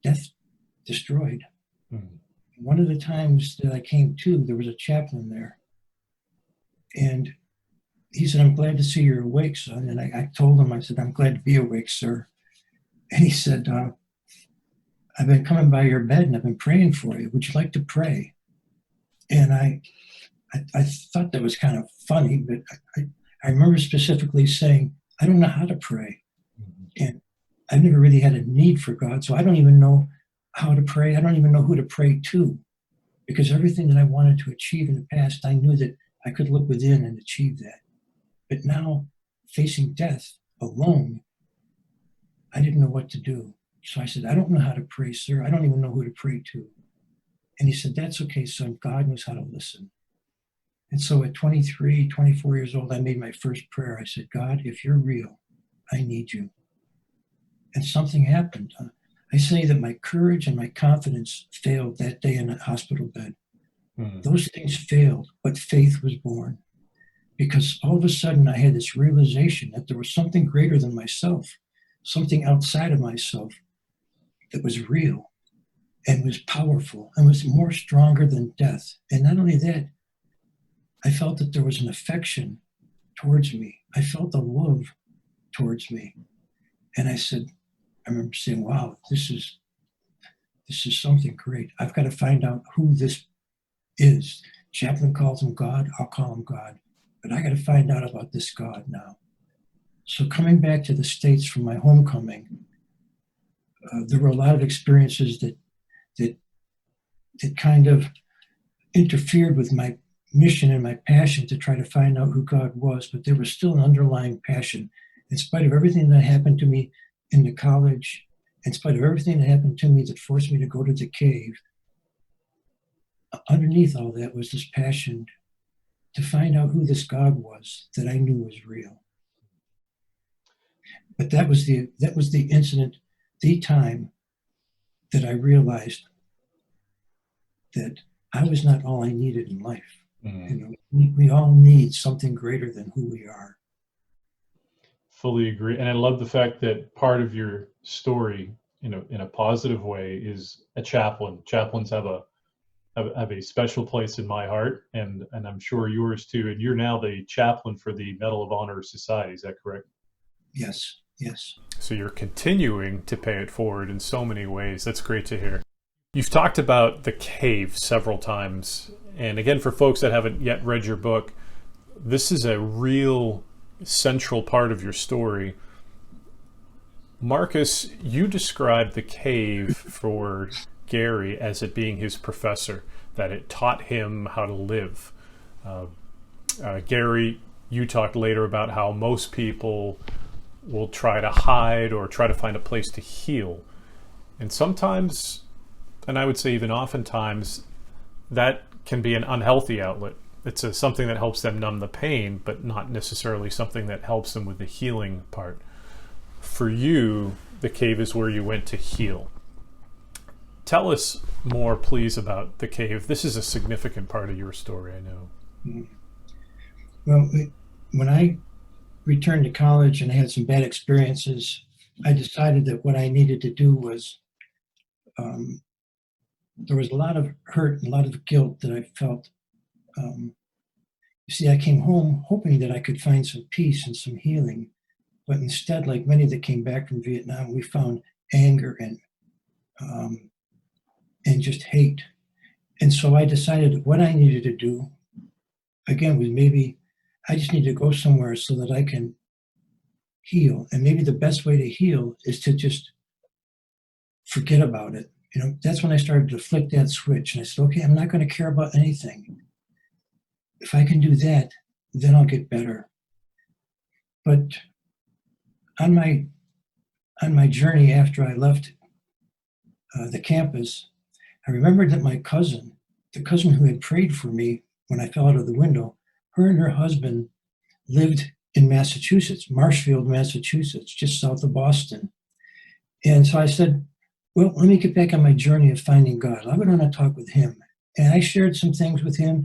death destroyed. One of the times that I came to, there was a chaplain there. And he said, I'm glad to see you're awake, son. And I told him, I said, I'm glad to be awake, sir. And he said, I've been coming by your bed and I've been praying for you. Would you like to pray? And I thought that was kind of funny, but I remember specifically saying, I don't know how to pray. And I've never really had a need for God, so I don't even know how to pray. I don't even know who to pray to, because everything that I wanted to achieve in the past, I knew that I could look within and achieve that. But now, facing death alone, I didn't know what to do. So I said, I don't know how to pray, sir. I don't even know who to pray to. And he said, that's okay, son. God knows how to listen. And so at 23, 24 years old, I made my first prayer. I said, God, if you're real, I need you. And something happened. I say that my courage and my confidence failed that day in that hospital bed. Those things failed, but faith was born. Because all of a sudden I had this realization that there was something greater than myself, something outside of myself that was real and was powerful and was more stronger than death. And not only that, I felt that there was an affection towards me. I felt a love towards me. And I remember saying, wow, this is something great. I've got to find out who this is. Chaplain calls him God, I'll call him God. But I got to find out about this God now. So coming back to the States from my homecoming, there were a lot of experiences that kind of interfered with my mission and my passion to try to find out who God was, but there was still an underlying passion. In spite of everything that happened to me in the college, in spite of everything that happened to me that forced me to go to the cave, underneath all that was this passion to find out who this God was that I knew was real. But that was the incident, the time that I realized that I was not all I needed in life. You know, we all need something greater than who we are. Fully agree. And I love the fact that part of your story, in a positive way, is a chaplain. Chaplains have a special place in my heart, and I'm sure yours too. And you're now the chaplain for the Medal of Honor Society. Is that correct? Yes. So you're continuing to pay it forward in so many ways. That's great to hear. You've talked about the cave several times. And again, for folks that haven't yet read your book, this is a real central part of your story. Marcus, you described the cave for Gary as it being his professor, that it taught him how to live. Gary, you talked later about how most people will try to hide or try to find a place to heal. And sometimes, and I would say even oftentimes, that can be an unhealthy outlet. It's something that helps them numb the pain, but not necessarily something that helps them with the healing part. For you, the cave is where you went to heal. Tell us more, please, about the cave. This is a significant part of your story, I know. Mm. Well, when I returned to college and I had some bad experiences, I decided that what I needed to do was, um, there was a lot of hurt and a lot of guilt that I felt. Um, you see, I came home hoping that I could find some peace and some healing, but instead, like many that came back from Vietnam, we found anger um, and just hate. And so I decided that what I needed to do, again, was maybe I just need to go somewhere so that I can heal. And maybe the best way to heal is to just forget about it. You know, that's when I started to flick that switch. And I said, okay, I'm not going to care about anything. If I can do that, then I'll get better. But on my journey after I left the campus, I remembered that my cousin, the cousin who had prayed for me when I fell out of the window, her and her husband lived in Massachusetts, Marshfield, Massachusetts, just south of Boston. And so I said, well, let me get back on my journey of finding God. I would want to talk with him. And I shared some things with him.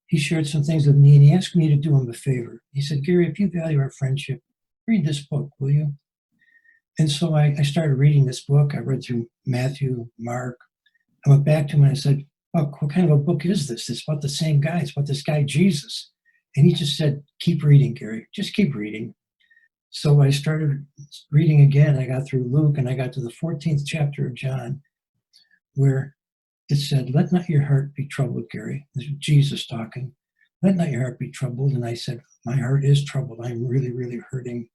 He shared some things with me, and he asked me to do him a favor. He said, Gary, if you value our friendship, read this book, will you? And so I started reading this book. I read through Matthew, Mark. I went back to him and I said, oh, what kind of a book is this? It's about the same guy. It's about this guy, Jesus. And he just said, keep reading, Gary. Just keep reading. So I started reading again. I got through Luke and I got to the 14th chapter of John, where it said, let not your heart be troubled, Gary. This is Jesus talking. Let not your heart be troubled. And I said, my heart is troubled. I'm really, really hurting.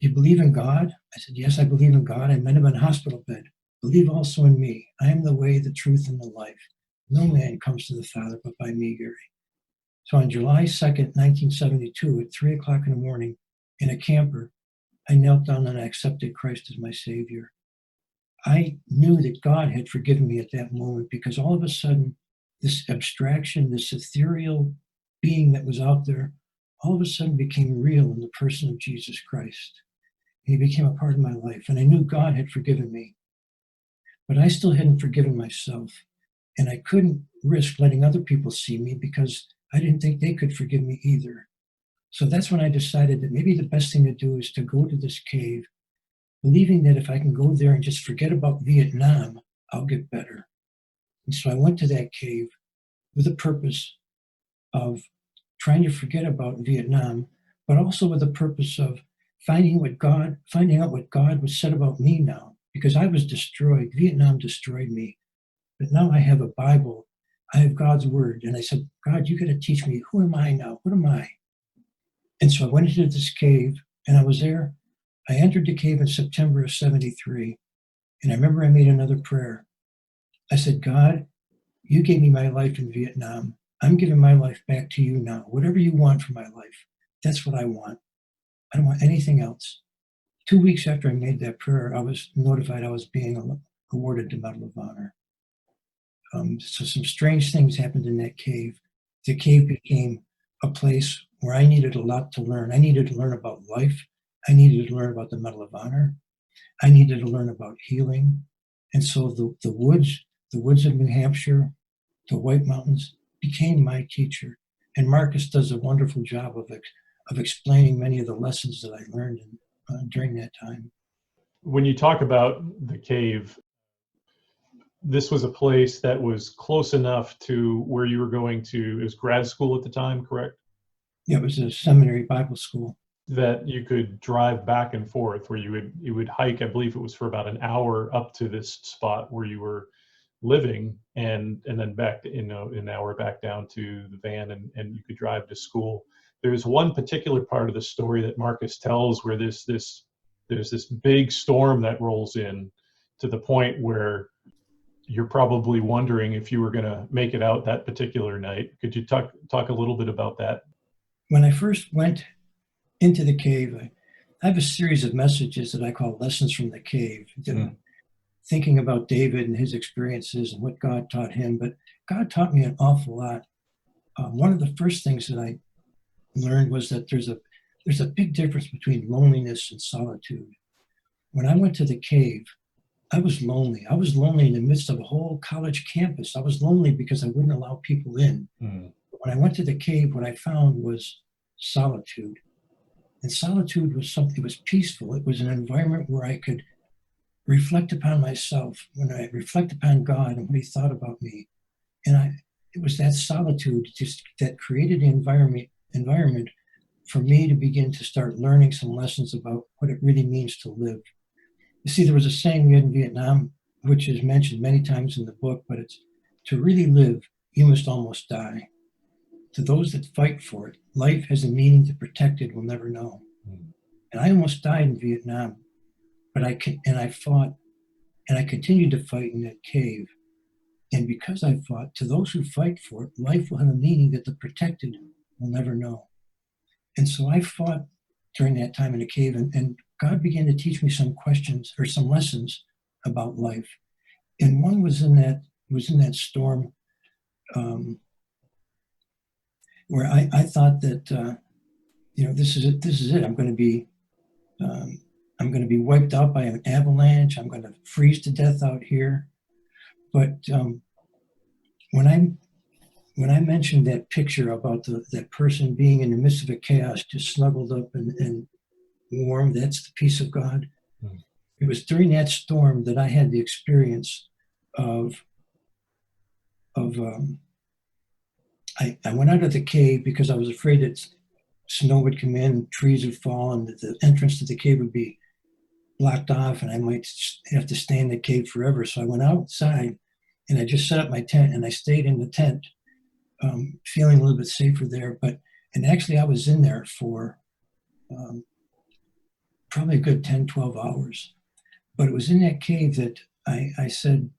Do you believe in God? I said, yes, I believe in God. I met him in a hospital bed. Believe also in me. I am the way, the truth, and the life. No man comes to the Father but by me, Gary. So on July 2nd, 1972, at 3 o'clock in the morning, in a camper, I knelt down and I accepted Christ as my Savior. I knew that God had forgiven me at that moment because all of a sudden, this abstraction, this ethereal being that was out there, all of a sudden became real in the person of Jesus Christ. He became a part of my life, and I knew God had forgiven me. But I still hadn't forgiven myself, and I couldn't risk letting other people see me because I didn't think they could forgive me either. So that's when I decided that maybe the best thing to do is to go to this cave, believing that if I can go there and just forget about Vietnam, I'll get better. And so I went to that cave with the purpose of trying to forget about Vietnam, but also with the purpose of finding out what God was said about me now, because I was destroyed. Vietnam destroyed me. But now I have a Bible. I have God's word. And I said, God, you got to teach me, who am I now? What am I? And so I went into this cave and I was there. I entered the cave in September of 73. And I remember I made another prayer. I said, God, you gave me my life in Vietnam. I'm giving my life back to you now. Whatever you want for my life, that's what I want. I don't want anything else. 2 weeks after I made that prayer, I was notified I was being awarded the Medal of Honor. So some strange things happened in that cave. The cave became a place where I needed a lot to learn. I needed to learn about life. I needed to learn about the Medal of Honor. I needed to learn about healing. And so the woods of New Hampshire, the White Mountains became my teacher. And Marcus does a wonderful job of explaining many of the lessons that I learned during that time. When you talk about the cave, this was a place that was close enough to where you were going to, it was grad school at the time, correct? Yeah, it was a seminary Bible school. That you could drive back and forth, where you would hike, I believe it was for about an hour up to this spot where you were living, and then back, an hour back down to the van, and you could drive to school. There's one particular part of the story that Marcus tells where there's this big storm that rolls in to the point where you're probably wondering if you were going to make it out that particular night. Could you talk a little bit about that? When I first went into the cave, I have a series of messages that I call Lessons from the Cave, thinking about David and his experiences and what God taught him. But God taught me an awful lot. One of the first things that I learned was that there's a big difference between loneliness and solitude. When I went to the cave, I was lonely. I was lonely in the midst of a whole college campus. I was lonely because I wouldn't allow people in. When when I went to the cave, what I found was solitude. And solitude was something, it was peaceful. It was an environment where I could reflect upon myself, when I reflect upon God and what he thought about me. And it was that solitude just that created the environment for me to begin to start learning some lessons about what it really means to live. You see, there was a saying we had in Vietnam, which is mentioned many times in the book, but it's, to really live, you must almost die. To those that fight for it, life has a meaning the protected will never know. And I almost died in Vietnam, but I fought, and I continued to fight in that cave. And because I fought, to those who fight for it, life will have a meaning that the protected will never know. And so I fought during that time in the cave, and God began to teach me some questions or some lessons about life. And one was in that storm where I thought that this is it. I'm going to be wiped out by an avalanche. I'm going to freeze to death out here. But when I mentioned that picture about that person being in the midst of a chaos, just snuggled up and warm, that's the peace of God. Mm. It was during that storm that I had the experience of I went out of the cave because I was afraid that snow would come in, trees would fall, and that the entrance to the cave would be blocked off, and I might have to stay in the cave forever. So I went outside, and I just set up my tent, and I stayed in the tent, feeling a little bit safer there. And actually, I was in there for probably a good 10, 12 hours. But it was in that cave that I said,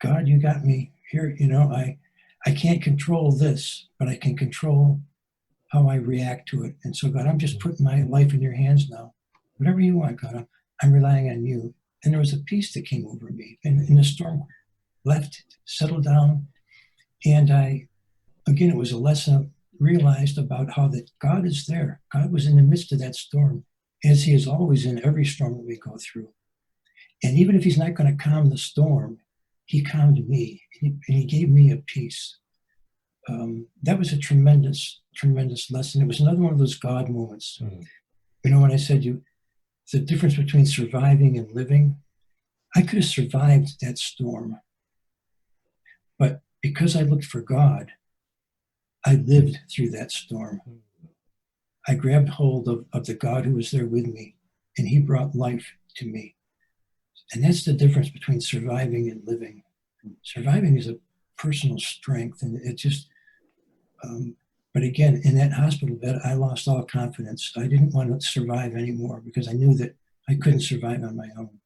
God, you got me here. I can't control this, but I can control how I react to it. And so, God, I'm just putting my life in your hands now. Whatever you want, God, I'm relying on you. And there was a peace that came over me. And the storm settled down. And it was a lesson realized about how that God is there. God was in the midst of that storm, as he is always in every storm that we go through. And even if he's not going to calm the storm, he calmed me, and he gave me a peace. That was a tremendous, tremendous lesson. It was another one of those God moments. Mm-hmm. When I said the difference between surviving and living, I could have survived that storm. But because I looked for God, I lived through that storm. I grabbed hold of the God who was there with me, and he brought life to me. And that's the difference between surviving and living. Surviving is a personal strength, and it just, but again, in that hospital bed, I lost all confidence. I didn't want to survive anymore because I knew that I couldn't survive on my own.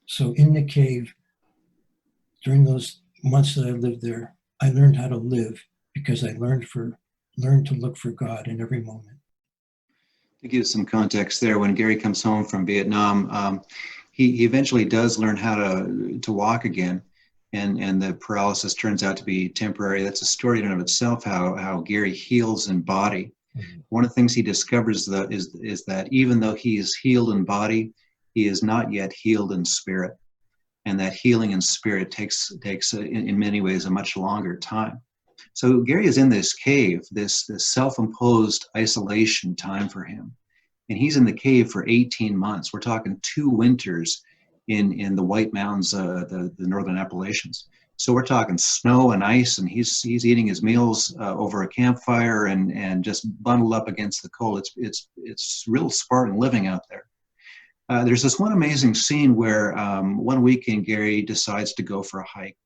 So in the cave, during those months that I lived there, I learned how to live because I learned to look for God in every moment. To give some context there, when Gary comes home from Vietnam, he eventually does learn how to walk again, and the paralysis turns out to be temporary. That's a story in and of itself, how Gary heals in body. Mm-hmm. One of the things he discovers is that even though he is healed in body, he is not yet healed in spirit, and that healing in spirit takes in many ways a much longer time. So Gary is in this cave, this self-imposed isolation time for him. And he's in the cave for 18 months. We're talking 2 winters in the White Mountains, the Northern Appalachians. So we're talking snow and ice, and he's eating his meals over a campfire and just bundled up against the cold. It's real Spartan living out there. There's this one amazing scene where one weekend Gary decides to go for a hike.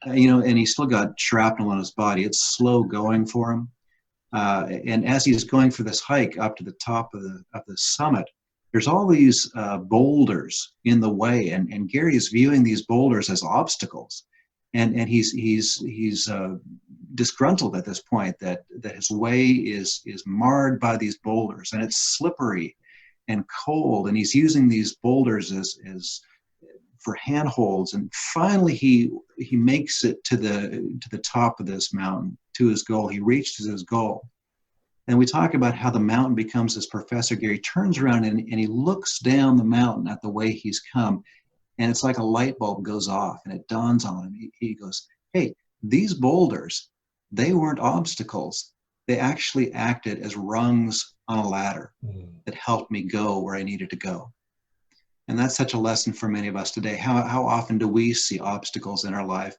And he's still got shrapnel on his body. It's slow going for him. And as he's going for this hike up to the top of the summit, there's all these boulders in the way, and Gary is viewing these boulders as obstacles, and he's disgruntled at this point that his way is marred by these boulders, and it's slippery and cold, and he's using these boulders as for handholds, and finally he makes it to the top of this mountain, to his goal. He reaches his goal. And we talk about how the mountain becomes this professor. Gary turns around and he looks down the mountain at the way he's come, and it's like a light bulb goes off, and it dawns on him. He goes, hey, these boulders, they weren't obstacles. They actually acted as rungs on a ladder that helped me go where I needed to go. And that's such a lesson for many of us today. How often do we see obstacles in our life,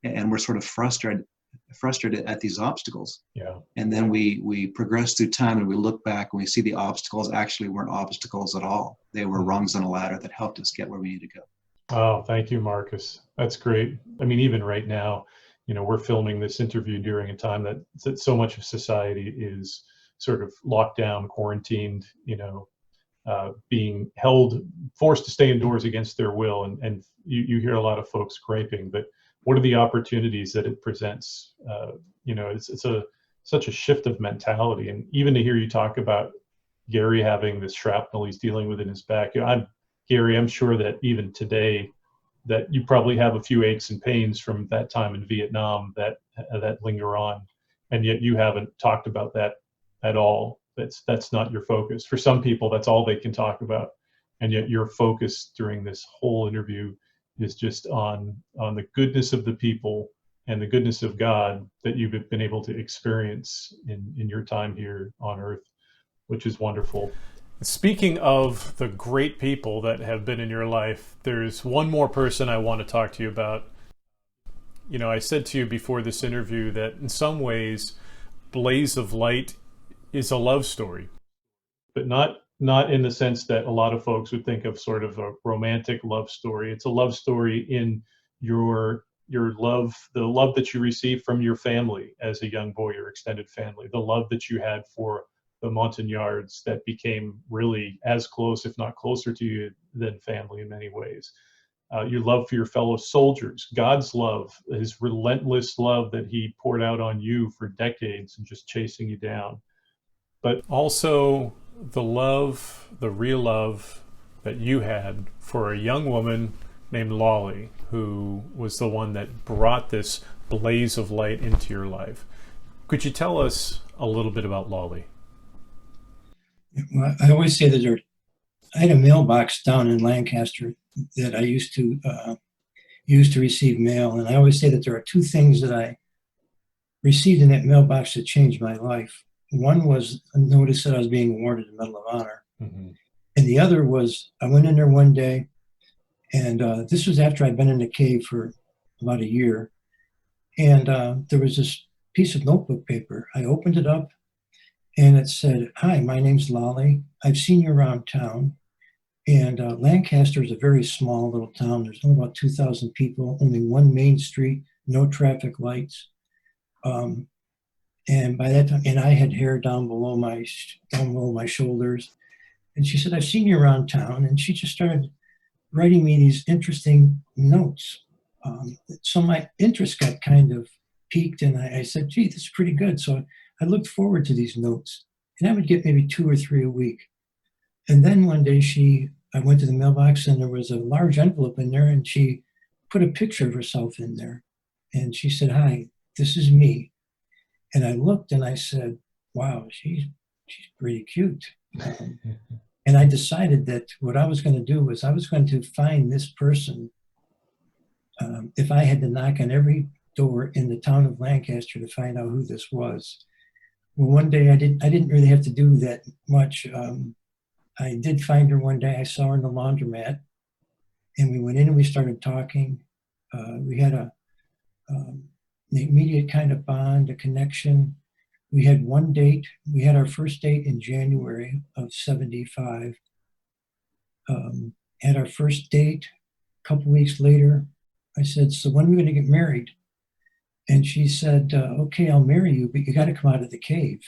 and we're sort of frustrated at these obstacles? Yeah. And then we progress through time and we look back and we see the obstacles actually weren't obstacles at all. They were rungs on a ladder that helped us get where we need to go. Oh, thank you, Marcus. That's great. I mean, even right now, we're filming this interview during a time that so much of society is sort of locked down, quarantined, being forced to stay indoors against their will. And you hear a lot of folks griping, but what are the opportunities that it presents? It's such a shift of mentality. And even to hear you talk about Gary having this shrapnel he's dealing with in his back, Gary, I'm sure that even today that you probably have a few aches and pains from that time in Vietnam that linger on, and yet you haven't talked about that at all. That's not your focus. For some people, that's all they can talk about, and yet your focus during this whole interview is just on the goodness of the people and the goodness of God that you've been able to experience in your time here on Earth, which is wonderful. Speaking of the great people that have been in your life, there's one more person I want to talk to you about. I said to you before this interview that in some ways, Blaze of Light is a love story. But not in the sense that a lot of folks would think of sort of a romantic love story. It's a love story in your love, the love that you received from your family as a young boy, your extended family, the love that you had for the Montagnards that became really as close, if not closer to you than family in many ways. Your love for your fellow soldiers, God's love, his relentless love that he poured out on you for decades and just chasing you down. But also the real love that you had for a young woman named Lolly, who was the one that brought this blaze of light into your life. Could you tell us a little bit about Lolly? Well, I always say that I had a mailbox down in Lancaster that I used to receive mail, and I always say that there are two things that I received in that mailbox that changed my life. One was a notice that I was being awarded the Medal of Honor, and the other was I went in there one day, and this was after I'd been in the cave for about a year, and there was this piece of notebook paper. I opened it up, and it said, "Hi, my name's Lolly. I've seen you around town." And Lancaster is a very small little town. There's only about 2,000 people, only one main street, no traffic lights. And by that time, and I had hair down below my shoulders. And she said, "I've seen you around town." And she just started writing me these interesting notes. So my interest got kind of piqued, and I said, "Gee, this is pretty good." So I looked forward to these notes, and I would get maybe 2 or 3 a week. And then one day I went to the mailbox, and there was a large envelope in there, and she put a picture of herself in there. And she said, "Hi, this is me." And I looked and I said, "Wow, she's pretty cute." And I decided that what I was going to do was I was going to find this person. If I had to knock on every door in the town of Lancaster to find out who this was. Well, one day I didn't really have to do that much. I did find her one day. I saw her in the laundromat, and we went in and we started talking. We had an immediate kind of bond, a connection. We had one date. We had our first date in January of '75. Had our first date. A couple weeks later, I said, "So when are we going to get married?" And she said, "Okay, I'll marry you, but you got to come out of the cave."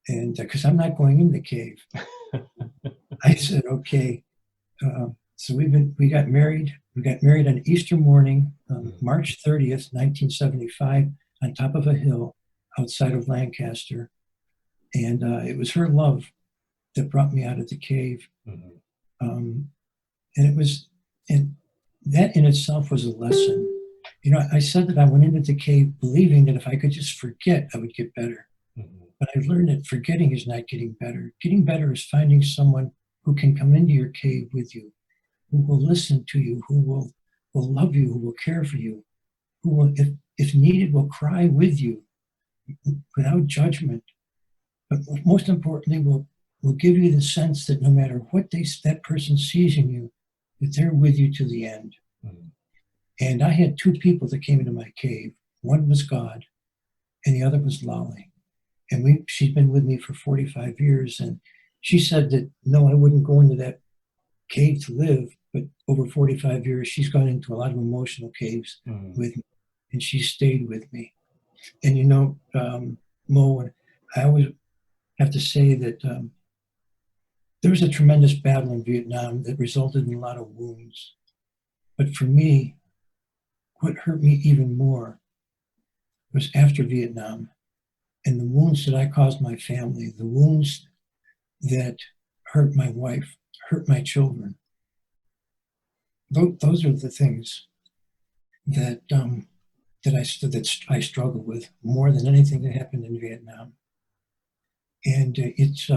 And because I'm not going in the cave. I said, "Okay." So we got married. We got married on Easter morning, March 30th, 1975, on top of a hill outside of Lancaster. And it was her love that brought me out of the cave. And that in itself was a lesson. I said that I went into the cave believing that if I could just forget, I would get better. But I've learned that forgetting is not getting better. Getting better is finding someone who can come into your cave with you, who will listen to you, who will love you, who will care for you, who will, if needed, will cry with you without judgment, but most importantly, will give you the sense that no matter what that person sees in you, that they're with you to the end. Mm-hmm. And I had two people that came into my cave. One was God, and the other was Lolly. And she's been with me for 45 years, and she said that, no, I wouldn't go into that cave to live, but over 45 years, she's gone into a lot of emotional caves with me, and she stayed with me. And you know, Mo, I always have to say that there was a tremendous battle in Vietnam that resulted in a lot of wounds. But for me, what hurt me even more was after Vietnam and the wounds that I caused my family, the wounds that hurt my wife, hurt my children. Those are the things that I struggle with more than anything that happened in Vietnam. And it's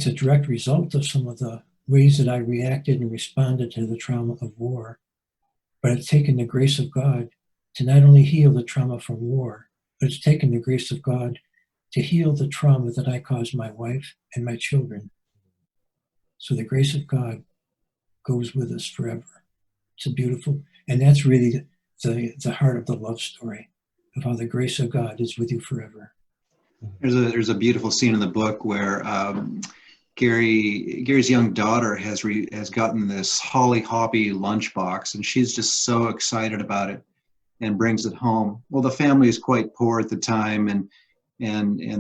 a direct result of some of the ways that I reacted and responded to the trauma of war. But it's taken the grace of God to not only heal the trauma from war, but it's taken the grace of God to heal the trauma that I caused my wife and my children. So the grace of God goes with us forever. It's a beautiful, and that's really the heart of the love story, of how the grace of God is with you forever. There's a beautiful scene in the book where Gary's young daughter has gotten this Holly Hoppy lunchbox, and she's just so excited about it and brings it home. Well, the family is quite poor at the time, and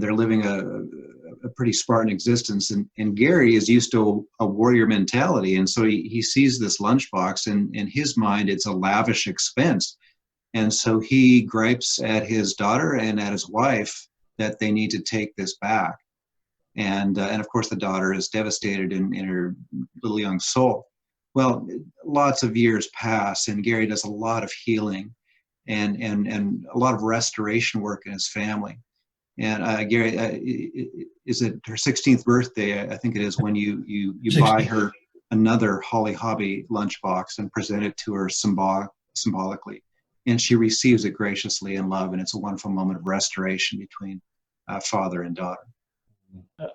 they're living a pretty Spartan existence. And Gary is used to a warrior mentality, and so he sees this lunchbox, and in his mind, it's a lavish expense. And so he gripes at his daughter and at his wife that they need to take this back. And of course, the daughter is devastated in her little young soul. Well, lots of years pass, and Gary does a lot of healing and a lot of restoration work in his family. And Gary, is it her 16th birthday? I think it is, when you buy her another Holly Hoppy lunchbox and present it to her symbolically. And she receives it graciously in love, and it's a wonderful moment of restoration between father and daughter.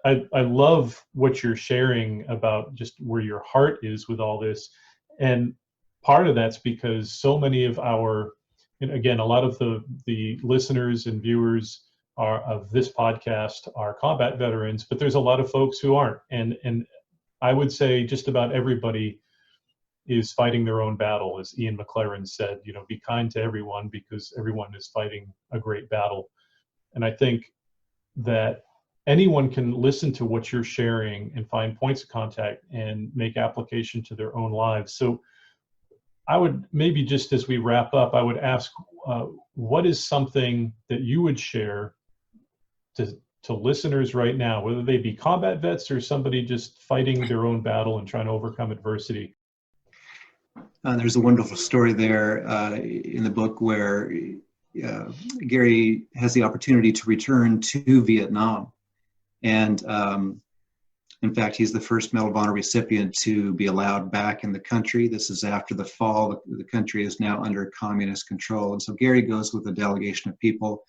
I love what you're sharing about just where your heart is with all this. And part of that's because so many of our, and again, a lot of the listeners and viewers of this podcast are combat veterans, but there's a lot of folks who aren't. And I would say just about everybody is fighting their own battle. As Ian McLaren said, be kind to everyone because everyone is fighting a great battle. And I think that anyone can listen to what you're sharing and find points of contact and make application to their own lives. So I would maybe, just as we wrap up, I would ask, what is something that you would share to listeners right now, whether they be combat vets or somebody just fighting their own battle and trying to overcome adversity? There's a wonderful story there in the book where Gary has the opportunity to return to Vietnam. And in fact, he's the first Medal of Honor recipient to be allowed back in the country. This is after the fall. The country is now under communist control. And so Gary goes with a delegation of people,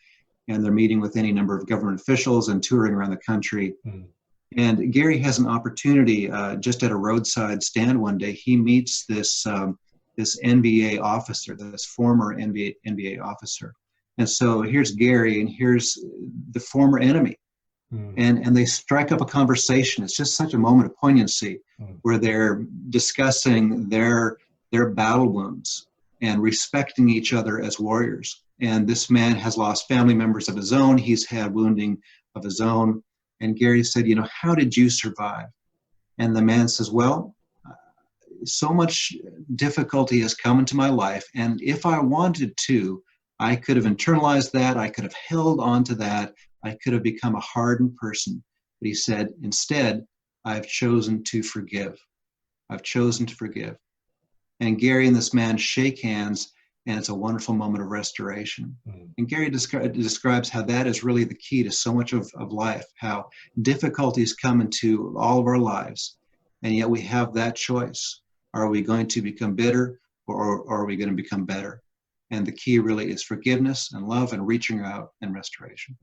and they're meeting with any number of government officials and touring around the country. Mm. And Gary has an opportunity just at a roadside stand one day. He meets this NBA officer, this former NBA officer. And so here's Gary, and here's the former enemy. And they strike up a conversation. It's just such a moment of poignancy where they're discussing their battle wounds and respecting each other as warriors. And this man has lost family members of his own. He's had wounding of his own. And Gary said, how did you survive? And the man says, well, so much difficulty has come into my life. And if I wanted to, I could have internalized that. I could have held on to that. I could have become a hardened person. But he said, instead, I've chosen to forgive. I've chosen to forgive. And Gary and this man shake hands, and it's a wonderful moment of restoration. And Gary describes how that is really the key to so much of life, how difficulties come into all of our lives, and yet we have that choice. Are we going to become bitter, or are we going to become better? And the key really is forgiveness and love and reaching out and restoration.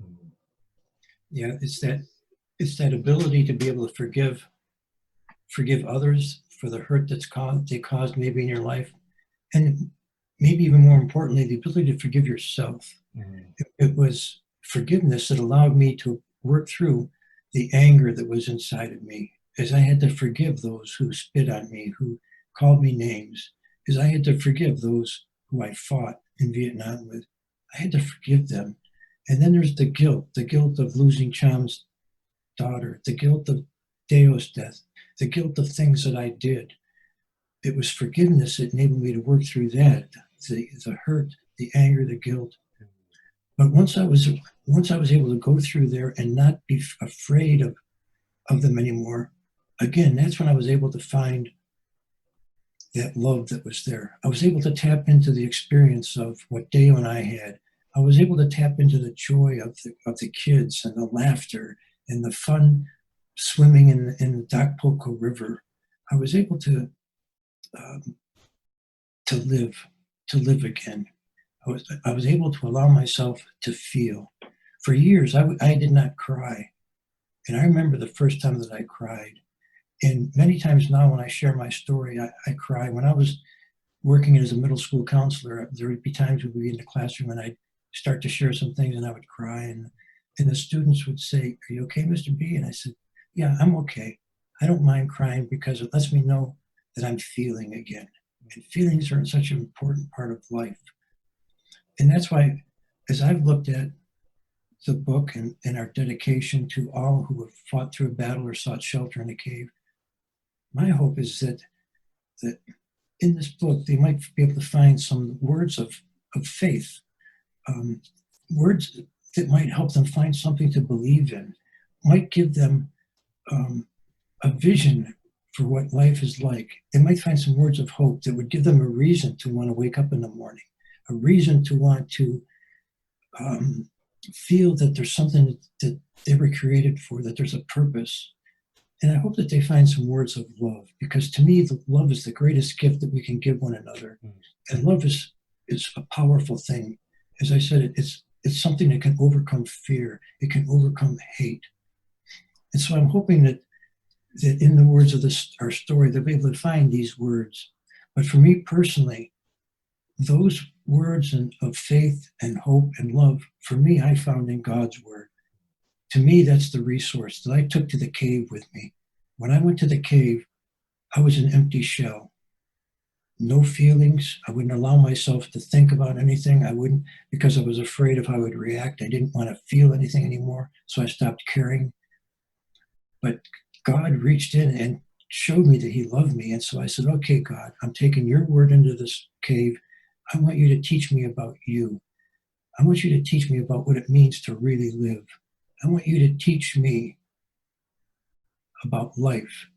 Yeah, it's that ability to be able to forgive others for the hurt they caused maybe in your life, and maybe even more importantly, the ability to forgive yourself. It was forgiveness that allowed me to work through the anger that was inside of me, as I had to forgive those who spit on me, who called me names, as I had to forgive those who I fought in Vietnam with. I had to forgive them. And then there's the guilt of losing Cham's daughter, the guilt of Deo's death, the guilt of things that I did. It was forgiveness that enabled me to work through that, the hurt, the anger, the guilt. But once I was able to go through there and not be afraid of them anymore, again, that's when I was able to find that love that was there. I was able to tap into the experience of what Deo and I had. I was able to tap into the joy of the kids and the laughter and the fun swimming in the Dak Poco River. I was able to live again. I was able to allow myself to feel. For years, I did not cry. And I remember the first time that I cried. And many times now when I share my story, I cry. When I was working as a middle school counselor, there would be times we'd be in the classroom and I'd start to share some things and I would cry. And the students would say, "Are you okay, Mr. B?" And I said, "Yeah, I'm okay. I don't mind crying because it lets me know that I'm feeling again." And feelings are such an important part of life. And that's why, as I've looked at the book and our dedication to all who have fought through a battle or sought shelter in a cave, my hope is that in this book, they might be able to find some words of faith, words that might help them find something to believe in, might give them a vision for what life is like. They might find some words of hope that would give them a reason to want to wake up in the morning, a reason to want to feel that there's something that they were created for, that there's a purpose. And I hope that they find some words of love, because to me, love is the greatest gift that we can give one another. And love is a powerful thing. As I said, it's something that can overcome fear. It can overcome hate. And so I'm hoping that in the words of our story, they'll be able to find these words. But for me personally, those words of faith and hope and love, for me, I found in God's word. To me, that's the resource that I took to the cave with me. When I went to the cave, I was an empty shell. No feelings. I wouldn't allow myself to think about anything. I wouldn't, because I was afraid of how I would react. I didn't want to feel anything anymore, so I stopped caring. But God reached in and showed me that he loved me. And so I said, "Okay, God, I'm taking your word into this cave. I want you to teach me about you. I want you to teach me about what it means to really live. I want you to teach me about life,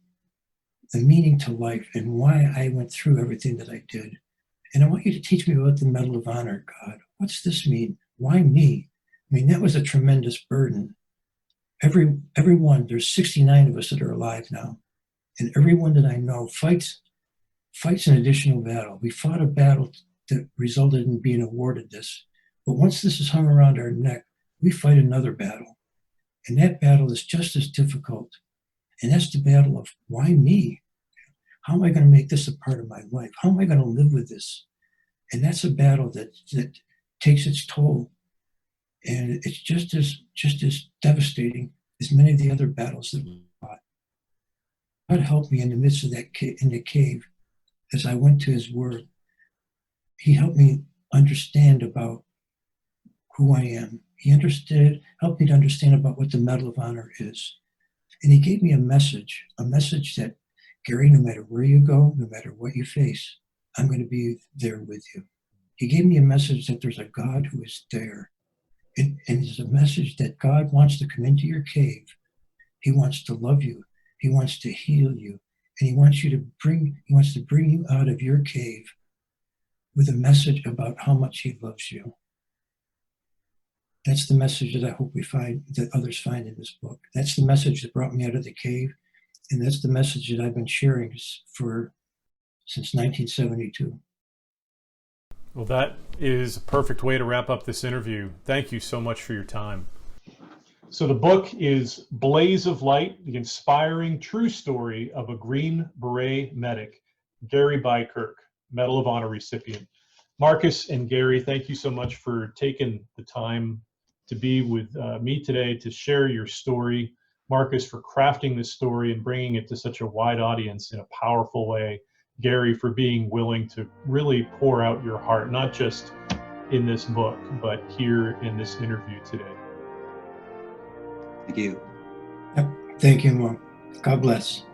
the meaning to life, and why I went through everything that I did. And I want you to teach me about the Medal of Honor, God. What's this mean? Why me?" I mean, that was a tremendous burden. Everyone, there's 69 of us that are alive now. And everyone that I know fights an additional battle. We fought a battle that resulted in being awarded this. But once this is hung around our neck, we fight another battle. And that battle is just as difficult. And that's the battle of, why me? How am I going to make this a part of my life? How am I going to live with this? And that's a battle that takes its toll. And it's just as devastating as many of the other battles that we fought. God helped me in the midst of that in the cave as I went to his word. He helped me understand about who I am. He helped me to understand about what the Medal of Honor is. And he gave me a message that, Gary, no matter where you go, no matter what you face, I'm going to be there with you. He gave me a message that there's a God who is there. And it's a message that God wants to come into your cave. He wants to love you. He wants to heal you. And he wants to bring you out of your cave with a message about how much he loves you. That's the message that I hope that others find in this book. That's the message that brought me out of the cave. And that's the message that I've been sharing since 1972. Well, that is a perfect way to wrap up this interview. Thank you so much for your time. So the book is Blaze of Light, the inspiring true story of a Green Beret medic, Gary Beikirch, Medal of Honor recipient. Marcus and Gary, thank you so much for taking the time to be with me today to share your story. Marcus, for crafting this story and bringing it to such a wide audience in a powerful way. Gary, for being willing to really pour out your heart, not just in this book, but here in this interview today. Thank you. Yep. Thank you, Mom. God bless.